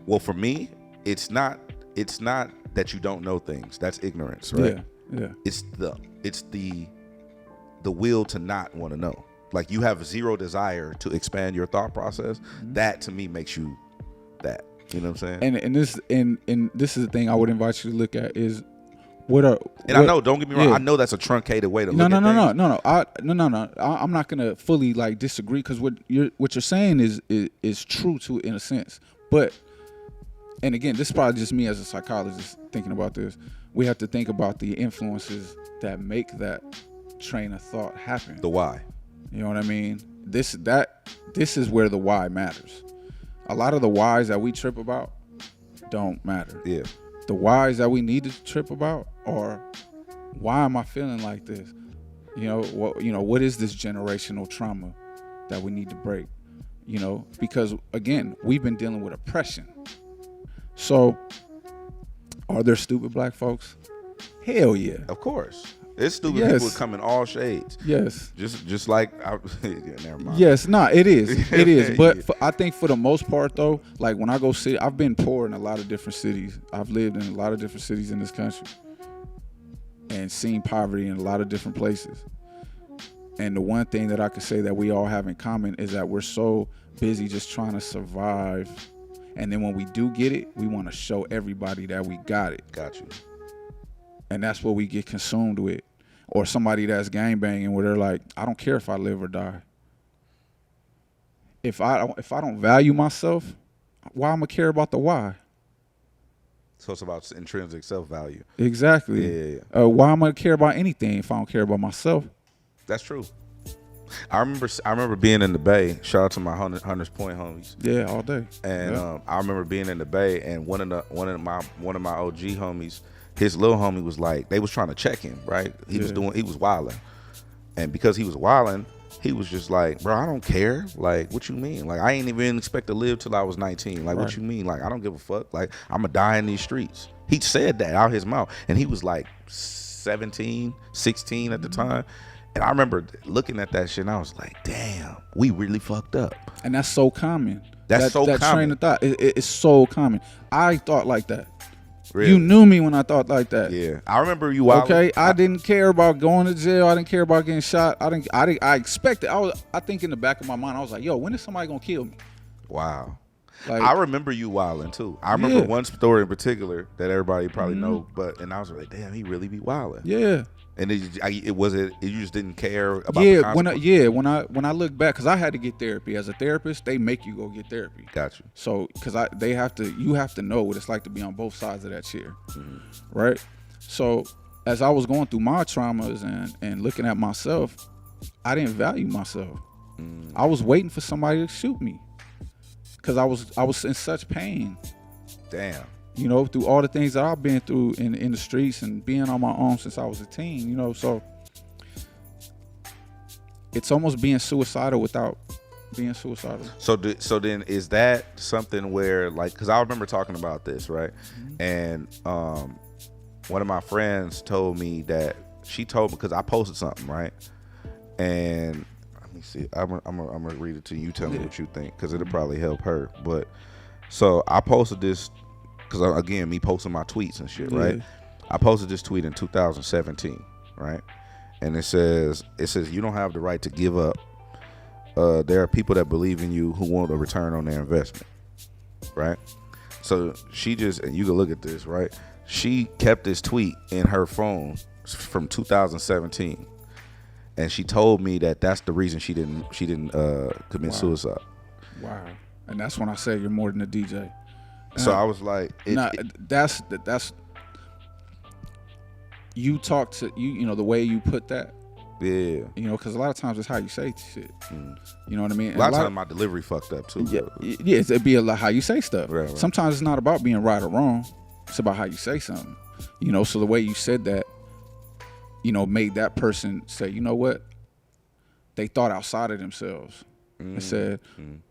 Well, for me, it's not that you don't know things. That's ignorance, right? Yeah. It's the will to not want to know. Like you have zero desire to expand your thought process. That to me makes you that. You know what I'm saying? And this is the thing I would invite you to look at is I know, don't get me wrong. Yeah. I know that's a truncated way to look at things. No. I'm not gonna fully like disagree because what you're saying is true to in a sense. But and again, this is probably just me as a psychologist thinking about this. We have to think about the influences that make that train of thought happen. The why. You know what I mean? This is where the why matters. A lot of the whys that we trip about don't matter. Yeah. The whys that we need to trip about are, why am I feeling like this? What is this generational trauma that we need to break? You know, because again, we've been dealing with oppression. So, are there stupid black folks? Hell yeah. Of course. There's stupid people that come in all shades. Yes. Just like, never mind. Yes, it is. It is. But I think for the most part, though, like when I go see, I've been poor in a lot of different cities. I've lived in a lot of different cities in this country and seen poverty in a lot of different places. And the one thing that I could say that we all have in common is that we're so busy just trying to survive. And then when we do get it, we want to show everybody that we got it. Got you. And that's what we get consumed with. Or somebody that's gangbanging where they're like, I don't care if I live or die. If I don't value myself, why am I care about the why? So it's about intrinsic self-value. Exactly. Yeah. Why am I care about anything if I don't care about myself? That's true. I remember being in the Bay. Shout out to my Hunters Point homies. Yeah, all day. And I remember being in the Bay, and one of my OG homies, his little homie was like, they was trying to check him, right? He was wilding, and because he was wilding, he was just like, bro, I don't care. Like, what you mean? Like, I ain't even expect to live till I was 19. Like, what you mean? Like, I don't give a fuck. Like, I'm gonna die in these streets. He said that out his mouth, and he was like 17, 16 at the time. And I remember looking at that shit, and I was like, damn, we really fucked up. And that's so common. That common. Train of thought, it's so common. I thought like that. Really? You knew me when I thought like that. Yeah, I remember you. Okay, I didn't care about going to jail. I didn't care about getting shot. I expected. I think in the back of my mind, I was like, yo, when is somebody gonna kill me? Wow. Like, I remember you wilding too. I remember one story in particular that everybody probably know, and I was like, damn, he really be wilding. Yeah. And you just didn't care about the consequences? When I look back, because I had to get therapy. As a therapist, they make you go get therapy. Got you. So because you have to know what it's like to be on both sides of that chair, right? So as I was going through my traumas and looking at myself, I didn't value myself. I was waiting for somebody to shoot me because I was in such pain. Damn. You know, through all the things that I've been through in the streets and being on my own since I was a teen, you know, so it's almost being suicidal without being suicidal. So then is that something where, like, because I remember talking about this, right? And one of my friends told me that she told me, because I posted something, right? And let me see, I'm gonna read it to you. Tell me what you think, because it'll probably help her. But so I posted this. Because, again, me posting my tweets and shit, right? I posted this tweet in 2017, right? And it says, you don't have the right to give up. There are people that believe in you who want a return on their investment, right? So and you can look at this, right? She kept this tweet in her phone from 2017. And she told me that that's the reason she didn't commit suicide. Wow. And that's when I say you're more than a DJ. So I was like, that's you talk to you know the way you put that. Yeah. You know, because a lot of times it's how you say shit. You know what I mean? A lot of times my delivery fucked up too. Yeah, it'd be a lot how you say stuff. Right. Sometimes it's not about being right or wrong. It's about how you say something. You know, so the way you said that, you know, made that person say, you know what? They thought outside of themselves. And said,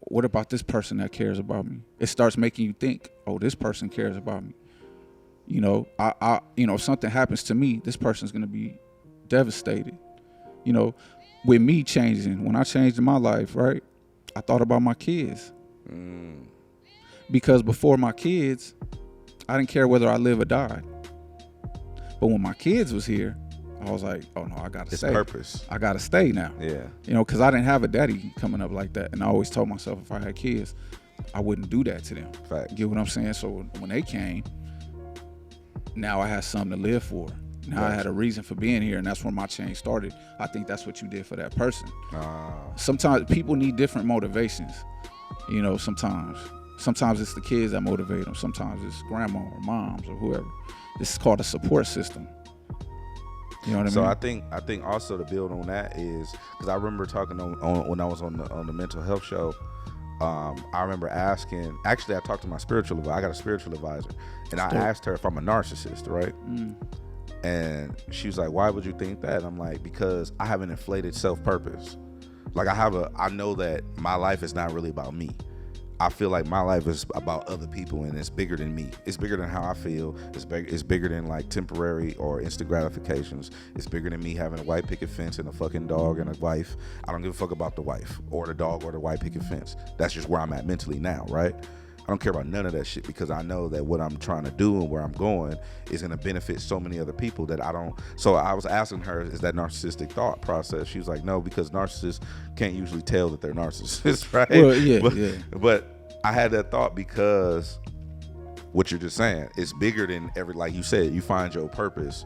what about this person that cares about me? It starts making you think, oh, this person cares about me. You know, I if something happens to me, this person's gonna be devastated. You know, with me changing, when I changed in my life, right, I thought about my kids. Because before my kids, I didn't care whether I live or died. But when my kids was here, I was like, oh no, I gotta stay. It's purpose. I gotta stay now. Yeah. You know, because I didn't have a daddy coming up like that. And I always told myself if I had kids, I wouldn't do that to them. Fact. Get what I'm saying? So when they came, now I had something to live for. Now I had a reason for being here, and that's where my change started. I think that's what you did for that person. Sometimes people need different motivations. You know, sometimes it's the kids that motivate them. Sometimes it's grandma or moms or whoever. This is called a support system. You know what I mean? So I think also to build on that is, because I remember talking on when I was on the mental health show. I remember asking. Actually, I talked to my spiritual advisor. I got a spiritual advisor, and I asked her if I'm a narcissist, right? And she was like, "Why would you think that?" And I'm like, "Because I have an inflated self-purpose. Like I know that my life is not really about me. I feel like my life is about other people, and it's bigger than me. It's bigger than how I feel. It's bigger than like temporary or instant gratifications. It's bigger than me having a white picket fence and a fucking dog and a wife. I don't give a fuck about the wife or the dog or the white picket fence. That's just where I'm at mentally now, right? I don't care about none of that shit because I know that what I'm trying to do and where I'm going is going to benefit so many other people that I don't. So I was asking her, is that narcissistic thought process? She was like, no, because narcissists can't usually tell that they're narcissists, right? Well, yeah, but I had that thought because what you're just saying, it's bigger than like you said, you find your purpose.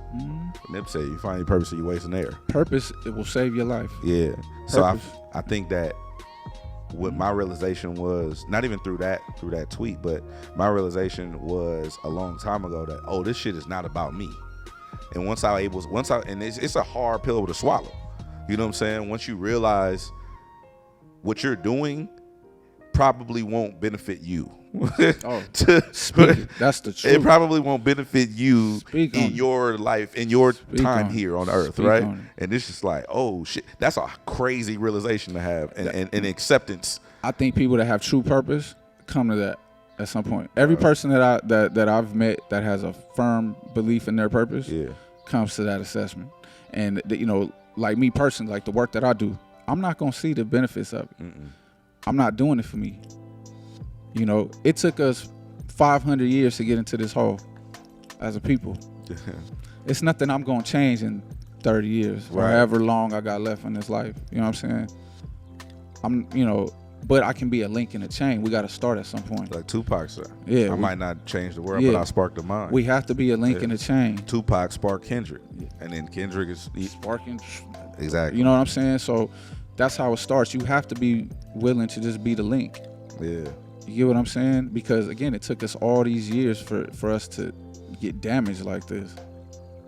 Nip said, you find your purpose, so you wasting air. Purpose, it will save your life. Yeah. So Purpose. I think that what my realization was, not even through that tweet, but my realization was a long time ago that, oh, this shit is not about me. And and it's a hard pill to swallow. You know what I'm saying? Once you realize what you're doing probably won't benefit you. That's the truth. It probably won't benefit you Speak in your life, in your time here on earth, Speak right? on it. And it's just like, oh shit, that's a crazy realization to have, and acceptance. I think people that have true purpose come to that at some point. Every person that I've met that has a firm belief in their purpose comes to that assessment. And you know, like me personally, like the work that I do, I'm not gonna see the benefits of it. I'm not doing it for me. You know, it took us 500 years to get into this hole as a people. It's nothing I'm gonna change in 30 years or however long I got left in this life. You know what I'm saying? But I can be a link in the chain. We got to start at some point. Like Tupac said. Yeah. I might not change the world, but I sparked the mind. We have to be a link in the chain. Tupac sparked Kendrick. And then Kendrick is Sparking. Exactly. You know what I'm saying? So that's how it starts. You have to be willing to just be the link. Yeah. You get what I'm saying? Because again, it took us all these years for us to get damaged like this.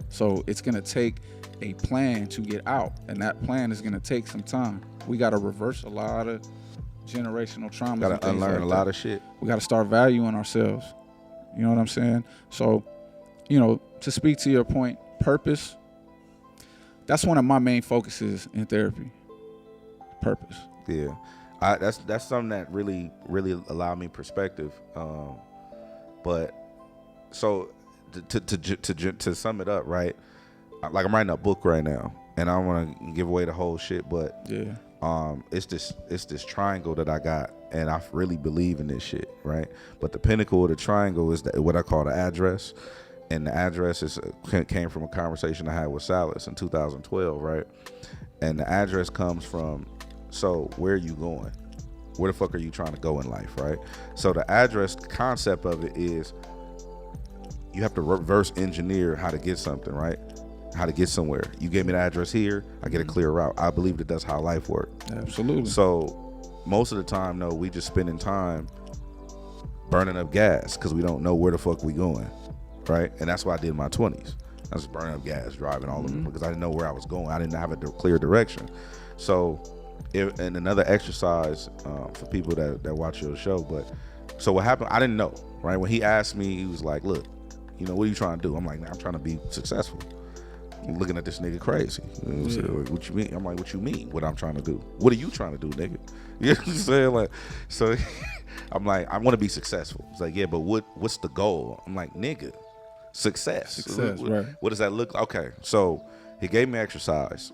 So it's gonna take a plan to get out, and that plan is gonna take some time. We gotta reverse a lot of generational traumas. Gotta unlearn a lot of shit. We gotta start valuing ourselves. You know what I'm saying? So, to speak to your point, purpose. That's one of my main focuses in therapy. Purpose. Yeah. That's something that really allowed me perspective. But so to sum it up, right? Like I'm writing a book right now, and I don't want to give away the whole shit, but it's this triangle that I got, and I really believe in this shit, right? But the pinnacle of the triangle is what I call the address, and the address came from a conversation I had with Salas in 2012, right? And the address comes from, so where are you going? Where the fuck are you trying to go in life, right? So the address concept of it is you have to reverse engineer how to get something, right? How to get somewhere. You gave me the address here, I get a clear route. I believe that that's how life works. Absolutely. So most of the time, no, we just spending time burning up gas because we don't know where the fuck we going, right? And that's what I did in my 20s. I was burning up gas, driving all over because I didn't know where I was going. I didn't have a clear direction. So, and another exercise for people that watch your show. But so what happened? I didn't know, right? When he asked me, he was like, "Look, what are you trying to do?" I'm like, "I'm trying to be successful." I'm looking at this nigga crazy. What you mean? I'm like, "What you mean? What I'm trying to do? What are you trying to do, nigga?" You know what I'm saying? Like, so I'm like, "I want to be successful." He's like, "Yeah, but what's the goal?" I'm like, "Nigga, success. Right. What does that look like?" Okay, so he gave me exercise,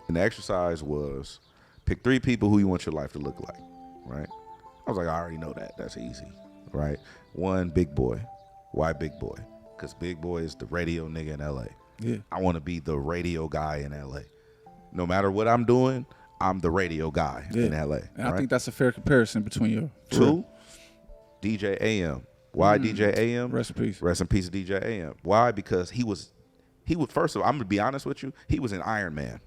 and the exercise was pick 3 people who you want your life to look like, right? I was like, I already know that. That's easy, right? 1, Big Boy. Why Big Boy? Because Big Boy is the radio nigga in L.A. Yeah. I want to be the radio guy in L.A. No matter what I'm doing, I'm the radio guy in L.A. And right? I think that's a fair comparison between you. 2, DJ AM. Why DJ AM? Rest in peace. Rest in peace, DJ AM. Why? Because he was first of all, I'm gonna be honest with you, he was in Iron Man.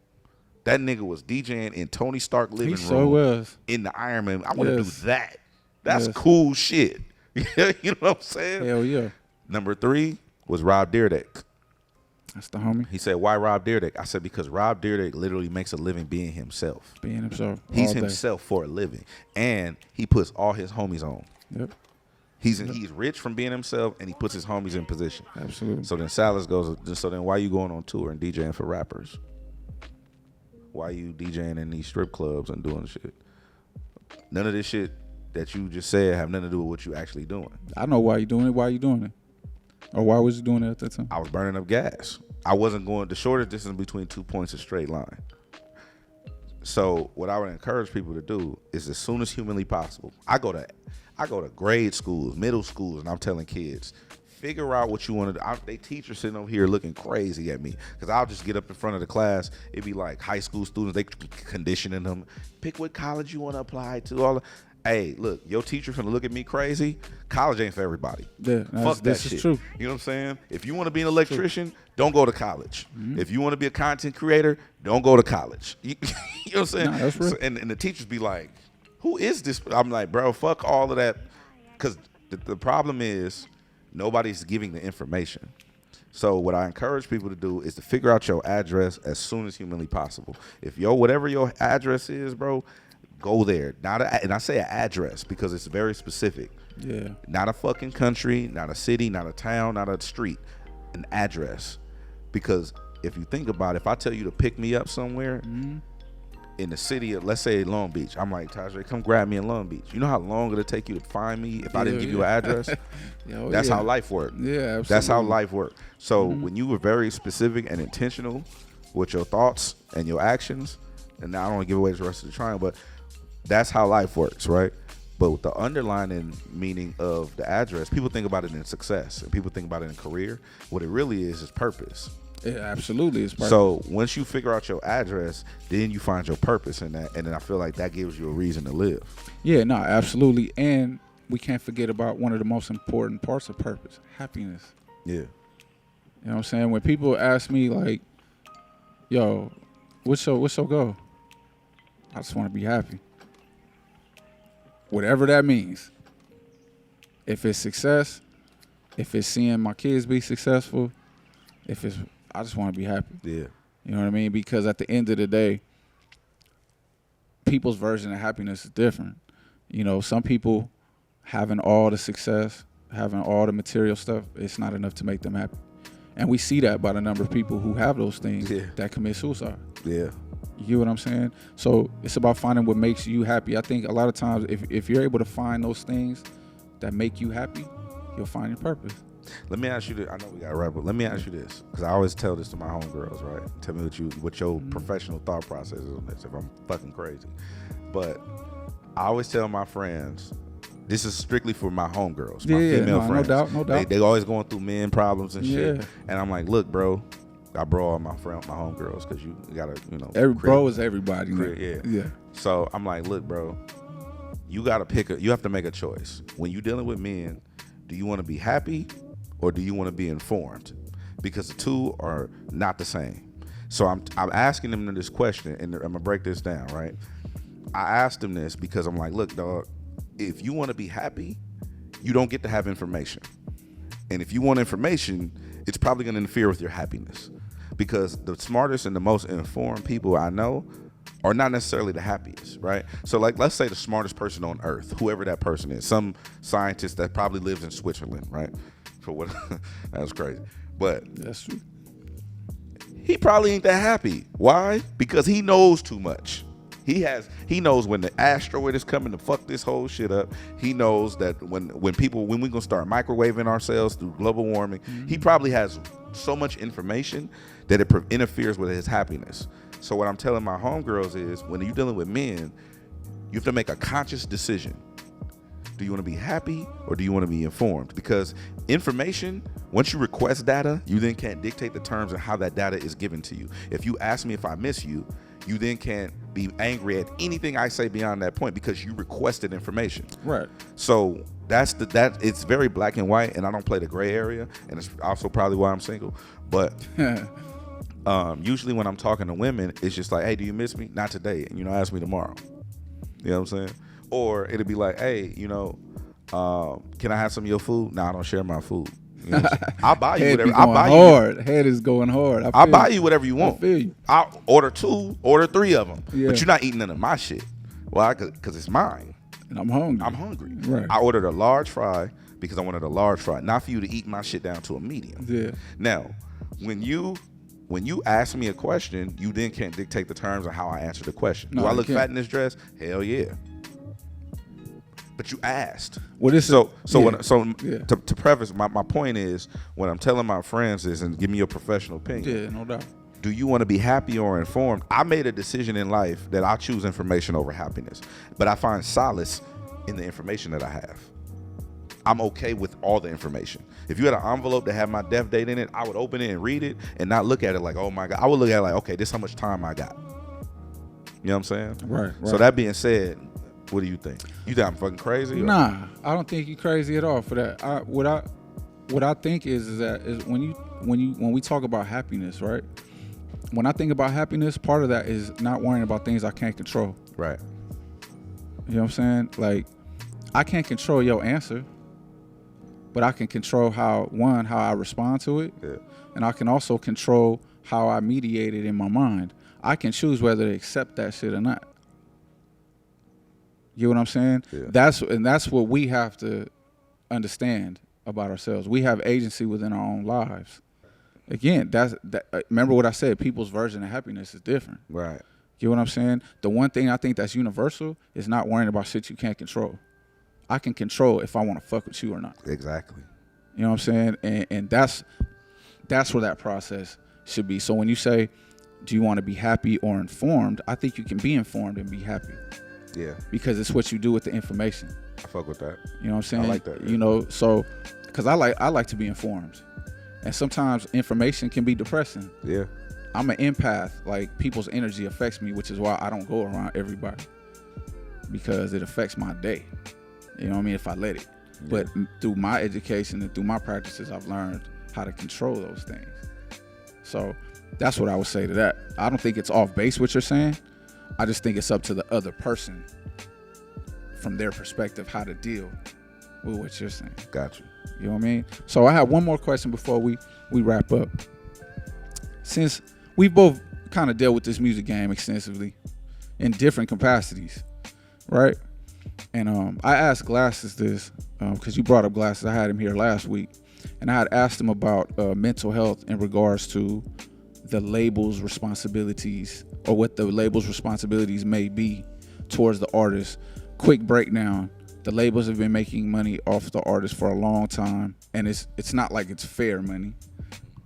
That nigga was DJing in Tony Stark living room. So was. In the Iron Man. I want to do that. That's cool shit. You know what I'm saying? Hell yeah. Number 3 was Rob Dyrdek. That's the homie. He said, why Rob Dyrdek? I said, because Rob Dyrdek literally makes a living being himself. Being himself. He's himself for a living. And he puts all his homies on. Yep. He's rich from being himself, and he puts his homies in position. Absolutely. So then Salas goes, so then why you going on tour and DJing for rappers? Why you DJing in these strip clubs and doing shit? None of this shit that you just said have nothing to do with what you actually doing. I know why you doing it. Why you doing it? Or why was you doing it at that time? I was burning up gas. I wasn't going, the shortest distance between 2 points is straight line. So what I would encourage people to do is as soon as humanly possible. I go to grade schools, middle schools, and I'm telling kids, figure out what you want to do. They teachers sitting over here looking crazy at me because I'll just get up in front of the class. It'd be like high school students, they conditioning them. Pick what college you want to apply to. hey, look, your teacher finna look at me crazy. College ain't for everybody. Yeah, Fuck that this shit. is true. You know what I'm saying? If you want to be an electrician, don't go to college. If you want to be a content creator, don't go to college. You know what I'm saying? Nah, that's real. So, and the teachers be like, who is this? I'm like, bro, fuck all of that. Because the problem is nobody's giving the information. So what I encourage people to do is to figure out your address as soon as humanly possible. If whatever your address is, bro, go there. And I say an address because it's very specific. Yeah. Not a fucking country, not a city, not a town, not a street. An address. Because if you think about it, if I tell you to pick me up somewhere in the city of, let's say, Long Beach, I'm like, Tajay, come grab me in Long Beach. You know how long it'll take you to find me if I didn't give you an address? That's how life works. Yeah, absolutely. That's how life works. So when you were very specific and intentional with your thoughts and your actions, and now I don't want to give away the rest of the trial, but that's how life works, right? But with the underlying meaning of the address, people think about it in success, and people think about it in career. What it really is purpose. Yeah, absolutely. It's purpose. So once you figure out your address, then you find your purpose in that, and then I feel like that gives you a reason to live. Yeah, no, absolutely. And we can't forget about one of the most important parts of purpose: happiness. Yeah. You know what I'm saying? When people ask me like, "Yo, what's your goal?" I just want to be happy. Whatever that means. If it's success, if it's seeing my kids be successful, I just want to be happy. Yeah. You know what I mean? Because at the end of the day, people's version of happiness is different. You know, some people having all the success, having all the material stuff, it's not enough to make them happy. And we see that by the number of people who have those things that commit suicide. Yeah. You get what I'm saying? So it's about finding what makes you happy. I think a lot of times if you're able to find those things that make you happy, you'll find your purpose. Let me ask you this. I know we got to wrap, but let me ask you this, because I always tell this to my homegirls, right? Tell me what your professional thought process is on this, if I'm fucking crazy. But I always tell my friends, this is strictly for my homegirls, my female friends. No doubt. They always going through men problems and shit. Yeah. And I'm like, look, bro, I bro all my homegirls, because you gotta, Bro is everybody. Yeah. So I'm like, look, bro, you have to make a choice. When you're dealing with men, do you want to be happy or do you want to be informed? Because the two are not the same. So I'm asking them this question, and I'm gonna break this down, right? I asked them this because I'm like, look, dog, if you want to be happy, you don't get to have information. And if you want information, it's probably gonna interfere with your happiness. Because the smartest and the most informed people I know are not necessarily the happiest, right? So like, let's say the smartest person on earth, whoever that person is, some scientist that probably lives in Switzerland, right? For what? That was crazy. But that's true. He probably ain't that happy. Why? Because he knows too much. He knows when the asteroid is coming to fuck this whole shit up. He knows that when we gonna start microwaving ourselves through global warming, he probably has so much information that it interferes with his happiness. So what I'm telling my homegirls is, when you're dealing with men, you have to make a conscious decision. Do you want to be happy or do you want to be informed? Because information, once you request data, you then can't dictate the terms of how that data is given to you. If you ask me if I miss you, you then can't be angry at anything I say beyond that point because you requested information. Right. So it's very black and white, and I don't play the gray area, and it's also probably why I'm single. But usually when I'm talking to women, it's just like, hey, do you miss me? Not today. And, ask me tomorrow. You know what I'm saying? Or it'll be like, hey, can I have some of your food? No, I don't share my food. You know what I'm saying? I'll buy you whatever. I'll buy hard. Head is going hard. I'll buy you whatever you want. I feel you. I'll order 3 of them. Yeah. But you're not eating none of my shit. Well, because it's mine. And I'm hungry. I'm hungry. Right. I ordered a large fry because I wanted a large fry, not for you to eat my shit down to a medium. Yeah. Now, when you ask me a question, you then can't dictate the terms of how I answer the question. No, do I you look can't. fat in this dress? Hell yeah. But you asked. Well, this to preface, my point is, when I'm telling my friends this and give me your professional opinion. Yeah, no doubt. Do you want to be happy or informed? I made a decision in life that I choose information over happiness, but I find solace in the information that I have. I'm okay with all the information. If you had an envelope that had my death date in it, I would open it and read it and not look at it like, oh my God. I would look at it like, okay, this is how much time I got. You know what I'm saying? Right. So that being said, What do you think? You think I'm fucking crazy? Or? Nah, I don't think you're crazy at all for that. What I think is that when we talk about happiness, right? When I think about happiness, part of that is not worrying about things I can't control. Right. You know what I'm saying? Like, I can't control your answer, but I can control how I respond to it. Yeah. And I can also control how I mediate it in my mind. I can choose whether to accept that shit or not. You know what I'm saying? Yeah. That's what we have to understand about ourselves. We have agency within our own lives. Again, remember what I said, people's version of happiness is different. Right. You know what I'm saying? The one thing I think that's universal is not worrying about shit you can't control. I can control if I want to fuck with you or not. Exactly. You know what I'm saying? And that's where that process should be. So when you say, do you want to be happy or informed? I think you can be informed and be happy. Yeah. Because it's what you do with the information. I fuck with that. You know what I'm saying? I like that. Yeah. You know, so because I like to be informed, and sometimes information can be depressing. Yeah. I'm an empath. Like, people's energy affects me, which is why I don't go around everybody, because it affects my day. You know what I mean? If I let it. Yeah. But through my education and through my practices, I've learned how to control those things. So that's what I would say to that. I don't think it's off base what you're saying. I just think it's up to the other person from their perspective how to deal with what you're saying. Gotcha. You know what I mean? So I have one more question before we wrap up. Since we both kind of dealt with this music game extensively in different capacities, right? And I asked Glasses this because you brought up Glasses. I had him here last week, and I had asked him about mental health in regards to the label's responsibilities, or what the label's responsibilities may be towards the artist. Quick breakdown: the labels have been making money off the artist for a long time, and it's not like it's fair money.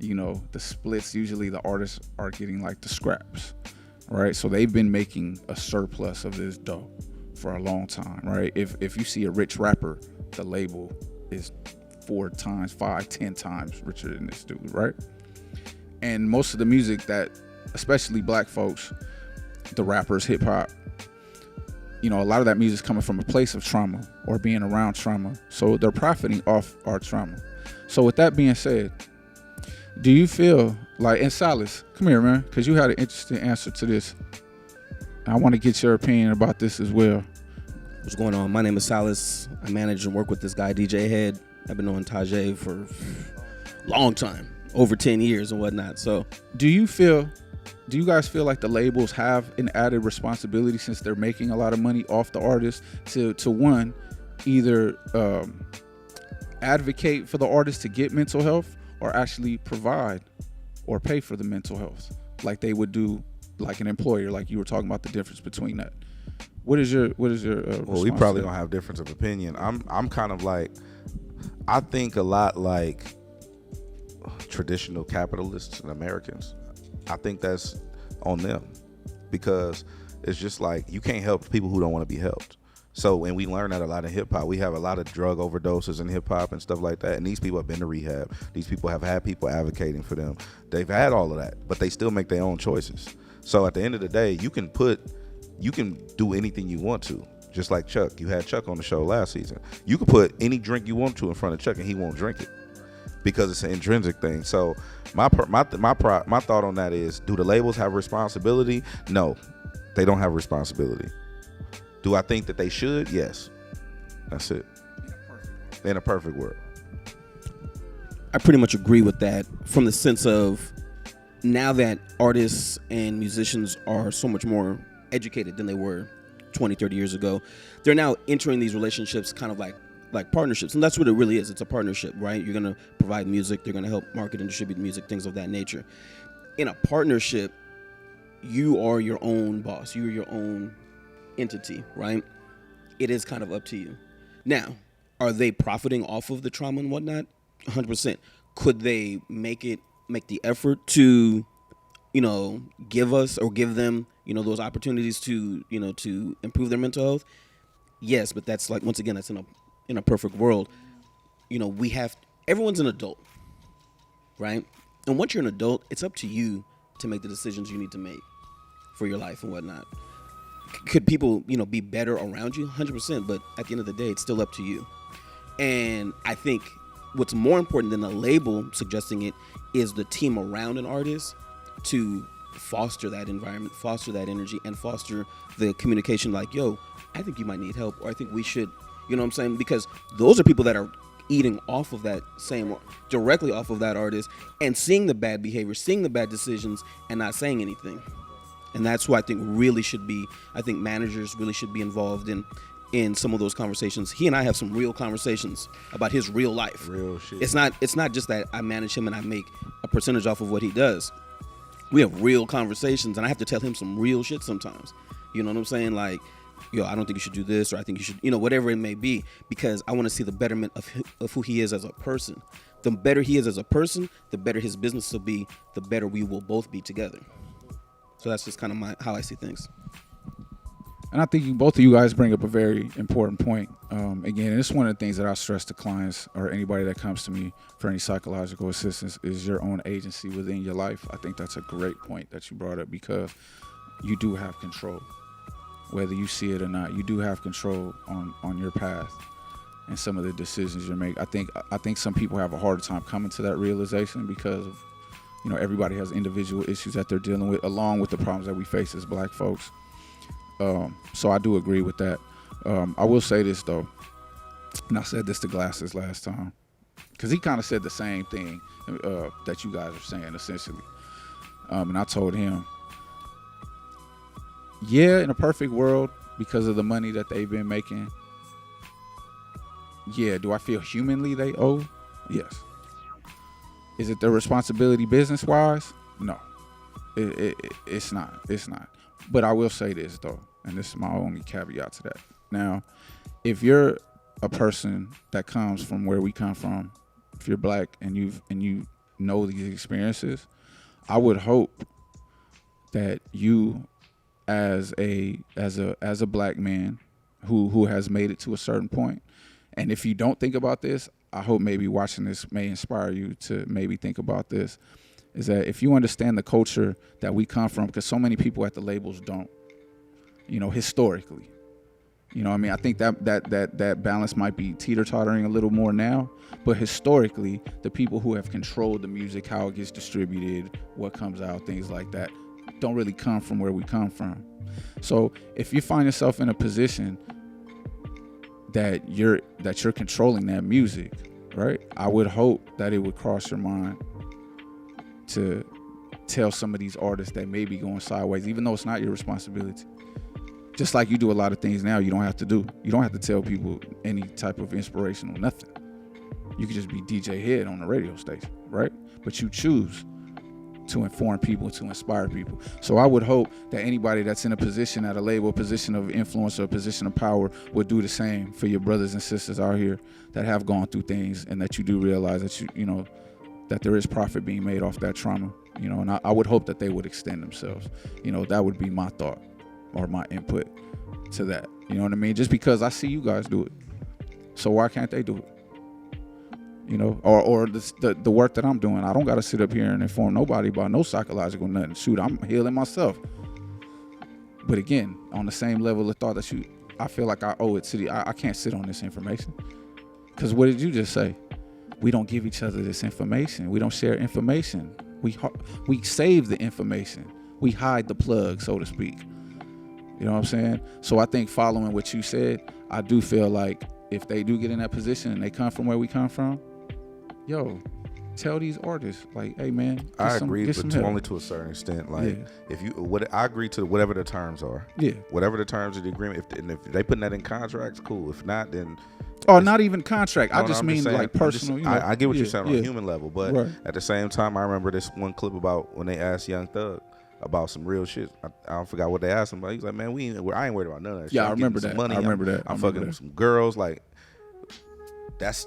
You know, the splits, usually the artists are getting like the scraps, right? So they've been making a surplus of this dough for a long time, right? If you see a rich rapper, the label is 4 times, 5, 10 times richer than this dude, right? And most of the music that, especially black folks, the rappers, hip hop, you know, a lot of that music is coming from a place of trauma or being around trauma. So they're profiting off our trauma. So with that being said, do you feel like, and Silas, come here, man, because you had an interesting answer to this. I want to get your opinion about this as well. What's going on? My name is Silas. I manage and work with this guy, DJ Head. I've been knowing Tajay for a long time, over 10 years and whatnot. So, do you guys feel like the labels have an added responsibility, since they're making a lot of money off the artist, to one, either advocate for the artist to get mental health, or actually provide or pay for the mental health like they would do like an employer, like you were talking about the difference between that? What is your well, we probably don't have difference of opinion. I'm kind of like, I think a lot like traditional capitalists and Americans. I think that's on them, because it's just like, you can't help people who don't want to be helped. So, and we learn that a lot in hip hop. We have a lot of drug overdoses in hip hop and stuff like that. And these people have been to rehab. These people have had people advocating for them. They've had all of that, but they still make their own choices. So at the end of the day, you can do anything you want to. Just like Chuck. You had Chuck on the show last season. You can put any drink you want to in front of Chuck and he won't drink it, because it's an intrinsic thing. So my thought on that is, do the labels have responsibility? No, they don't have responsibility. Do I think that they should? Yes. That's it. In a perfect world. I pretty much agree with that, from the sense of, now that artists and musicians are so much more educated than they were 20, 30 years ago, they're now entering these relationships kind of like partnerships. And that's what it really is. It's a partnership, right? You're going to provide music. They're going to help market and distribute music, things of that nature. In a partnership, you are your own boss. You're your own entity, right? It is kind of up to you. Now, are they profiting off of the trauma and whatnot? 100%. Could they make the effort to, give us or give them, those opportunities to, to improve their mental health? Yes, but that's like, once again, that's in a perfect world. Everyone's an adult, right? And once you're an adult, it's up to you to make the decisions you need to make for your life and whatnot. Could people, be better around you? 100%. But at the end of the day, it's still up to you. And I think what's more important than a label suggesting it is the team around an artist to foster that environment, foster that energy, and foster the communication like, yo, I think you might need help, or I think we should, you know what I'm saying? Because those are people that are eating off of that directly off of that artist and seeing the bad behavior, seeing the bad decisions, and not saying anything. And that's what I think managers really should be involved in some of those conversations. He and I have some real conversations about his real life. Real shit. It's not just that I manage him and I make a percentage off of what he does. We have real conversations, and I have to tell him some real shit sometimes. You know what I'm saying? Like, yo, I don't think you should do this, or I think you should, whatever it may be, because I want to see the betterment of who he is as a person. The better he is as a person, the better his business will be, the better we will both be together. So that's just kind of how I see things. And I think both of you guys bring up a very important point. Again, and it's one of the things that I stress to clients or anybody that comes to me for any psychological assistance is your own agency within your life. I think that's a great point that you brought up, because you do have control. Whether you see it or not, you do have control on your path and some of the decisions you make. I think some people have a harder time coming to that realization because of, everybody has individual issues that they're dealing with, along with the problems that we face as black folks. So I do agree with that. I will say this though, and I said this to Glasses last time, because he kind of said the same thing that you guys are saying essentially. And I told him, yeah, in a perfect world, because of the money that they've been making, yeah, do I feel humanly they owe? Yes. Is it their responsibility business-wise? No. It's not. It's not. But I will say this, though, and this is my only caveat to that. Now, if you're a person that comes from where we come from, if you're black and you know these experiences, I would hope that you, as a black man who has made it to a certain point, and if you don't think about this, I hope maybe watching this may inspire you to maybe think about this, is that if you understand the culture that we come from, because so many people at the labels don't, historically, I think that balance might be teeter-tottering a little more now, but historically, the people who have controlled the music, how it gets distributed, what comes out, things like that, don't really come from where we come from. So if you find yourself in a position that you're controlling that music, right? I would hope that it would cross your mind to tell some of these artists that may be going sideways, even though it's not your responsibility. Just like you do a lot of things now you don't have to do. You don't have to tell people any type of inspirational nothing. You could just be DJ Head on the radio station, right? But you choose to inform people, to inspire people. So I would hope that anybody that's in a position at a label, position of influence or a position of power would do the same for your brothers and sisters out here that have gone through things, and that you do realize that that there is profit being made off that trauma, and I would hope that they would extend themselves. That would be my thought or my input to that. You know what I mean? Just because I see you guys do it, so why can't they do it? Or the work that I'm doing. I don't got to sit up here and inform nobody about no psychological nothing. Shoot, I'm healing myself. But again, on the same level of thought that I feel like I owe it to I can't sit on this information. Because what did you just say? We don't give each other this information. We don't share information. We save the information. We hide the plug, so to speak. You know what I'm saying? So I think following what you said, I do feel like if they do get in that position and they come from where we come from, yo, tell these artists, like, hey man, I agree, but only to a certain extent. Like, I agree to whatever the terms are. Yeah. Whatever the terms of the agreement. If they putting that in contracts, cool. If not, then. Oh, not even contract. I just mean like personal. I get what you're saying on a human level, but at the same time, I remember this one clip about when they asked Young Thug about some real shit. I forgot what they asked him, but he's like, man, I ain't worried about none of that shit. Yeah, I remember that. Money. I remember that. I'm fucking with some girls. Like, that's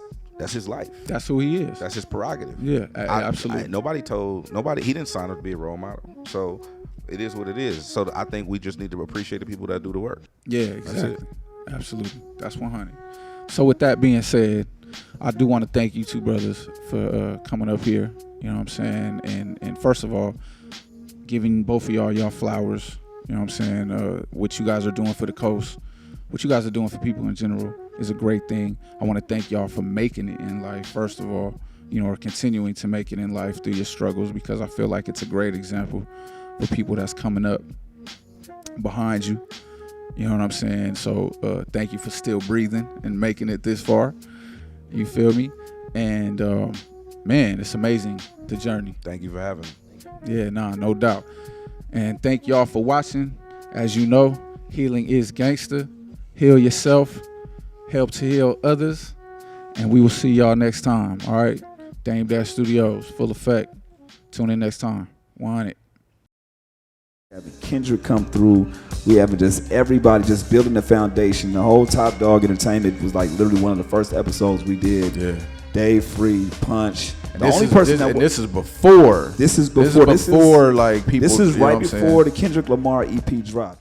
his life. That's who he is. That's his prerogative. Yeah, absolutely. Nobody, he didn't sign up to be a role model. So it is what it is. So I think we just need to appreciate the people that do the work. Yeah, exactly. Absolutely. That's 100. So with that being said, I do want to thank you two brothers for coming up here. You know what I'm saying? And first of all, giving both of y'all flowers You know what I'm saying? What you guys are doing for the coast, what you guys are doing for people in general is a great thing. I want to thank y'all for making it in life, first of all, you know, or continuing to make it in life through your struggles, because I feel like it's a great example for people that's coming up behind you. You know what I'm saying? So thank you for still breathing and making it this far. You feel me? And man, it's amazing, the journey. Thank you for having me. Yeah, no doubt. And thank y'all for watching. As you know, healing is gangster. Heal yourself, help to heal others, and we will see y'all next time. All right, Dame Dash Studios, full effect. Tune in next time. 100. Having Kendrick come through, we having just everybody just building the foundation. The whole Top Dog Entertainment was like literally one of the first episodes we did. Yeah. Dave Free, Punch. And this is before. This is before like people. This is right what I'm before saying? the Kendrick Lamar EP dropped.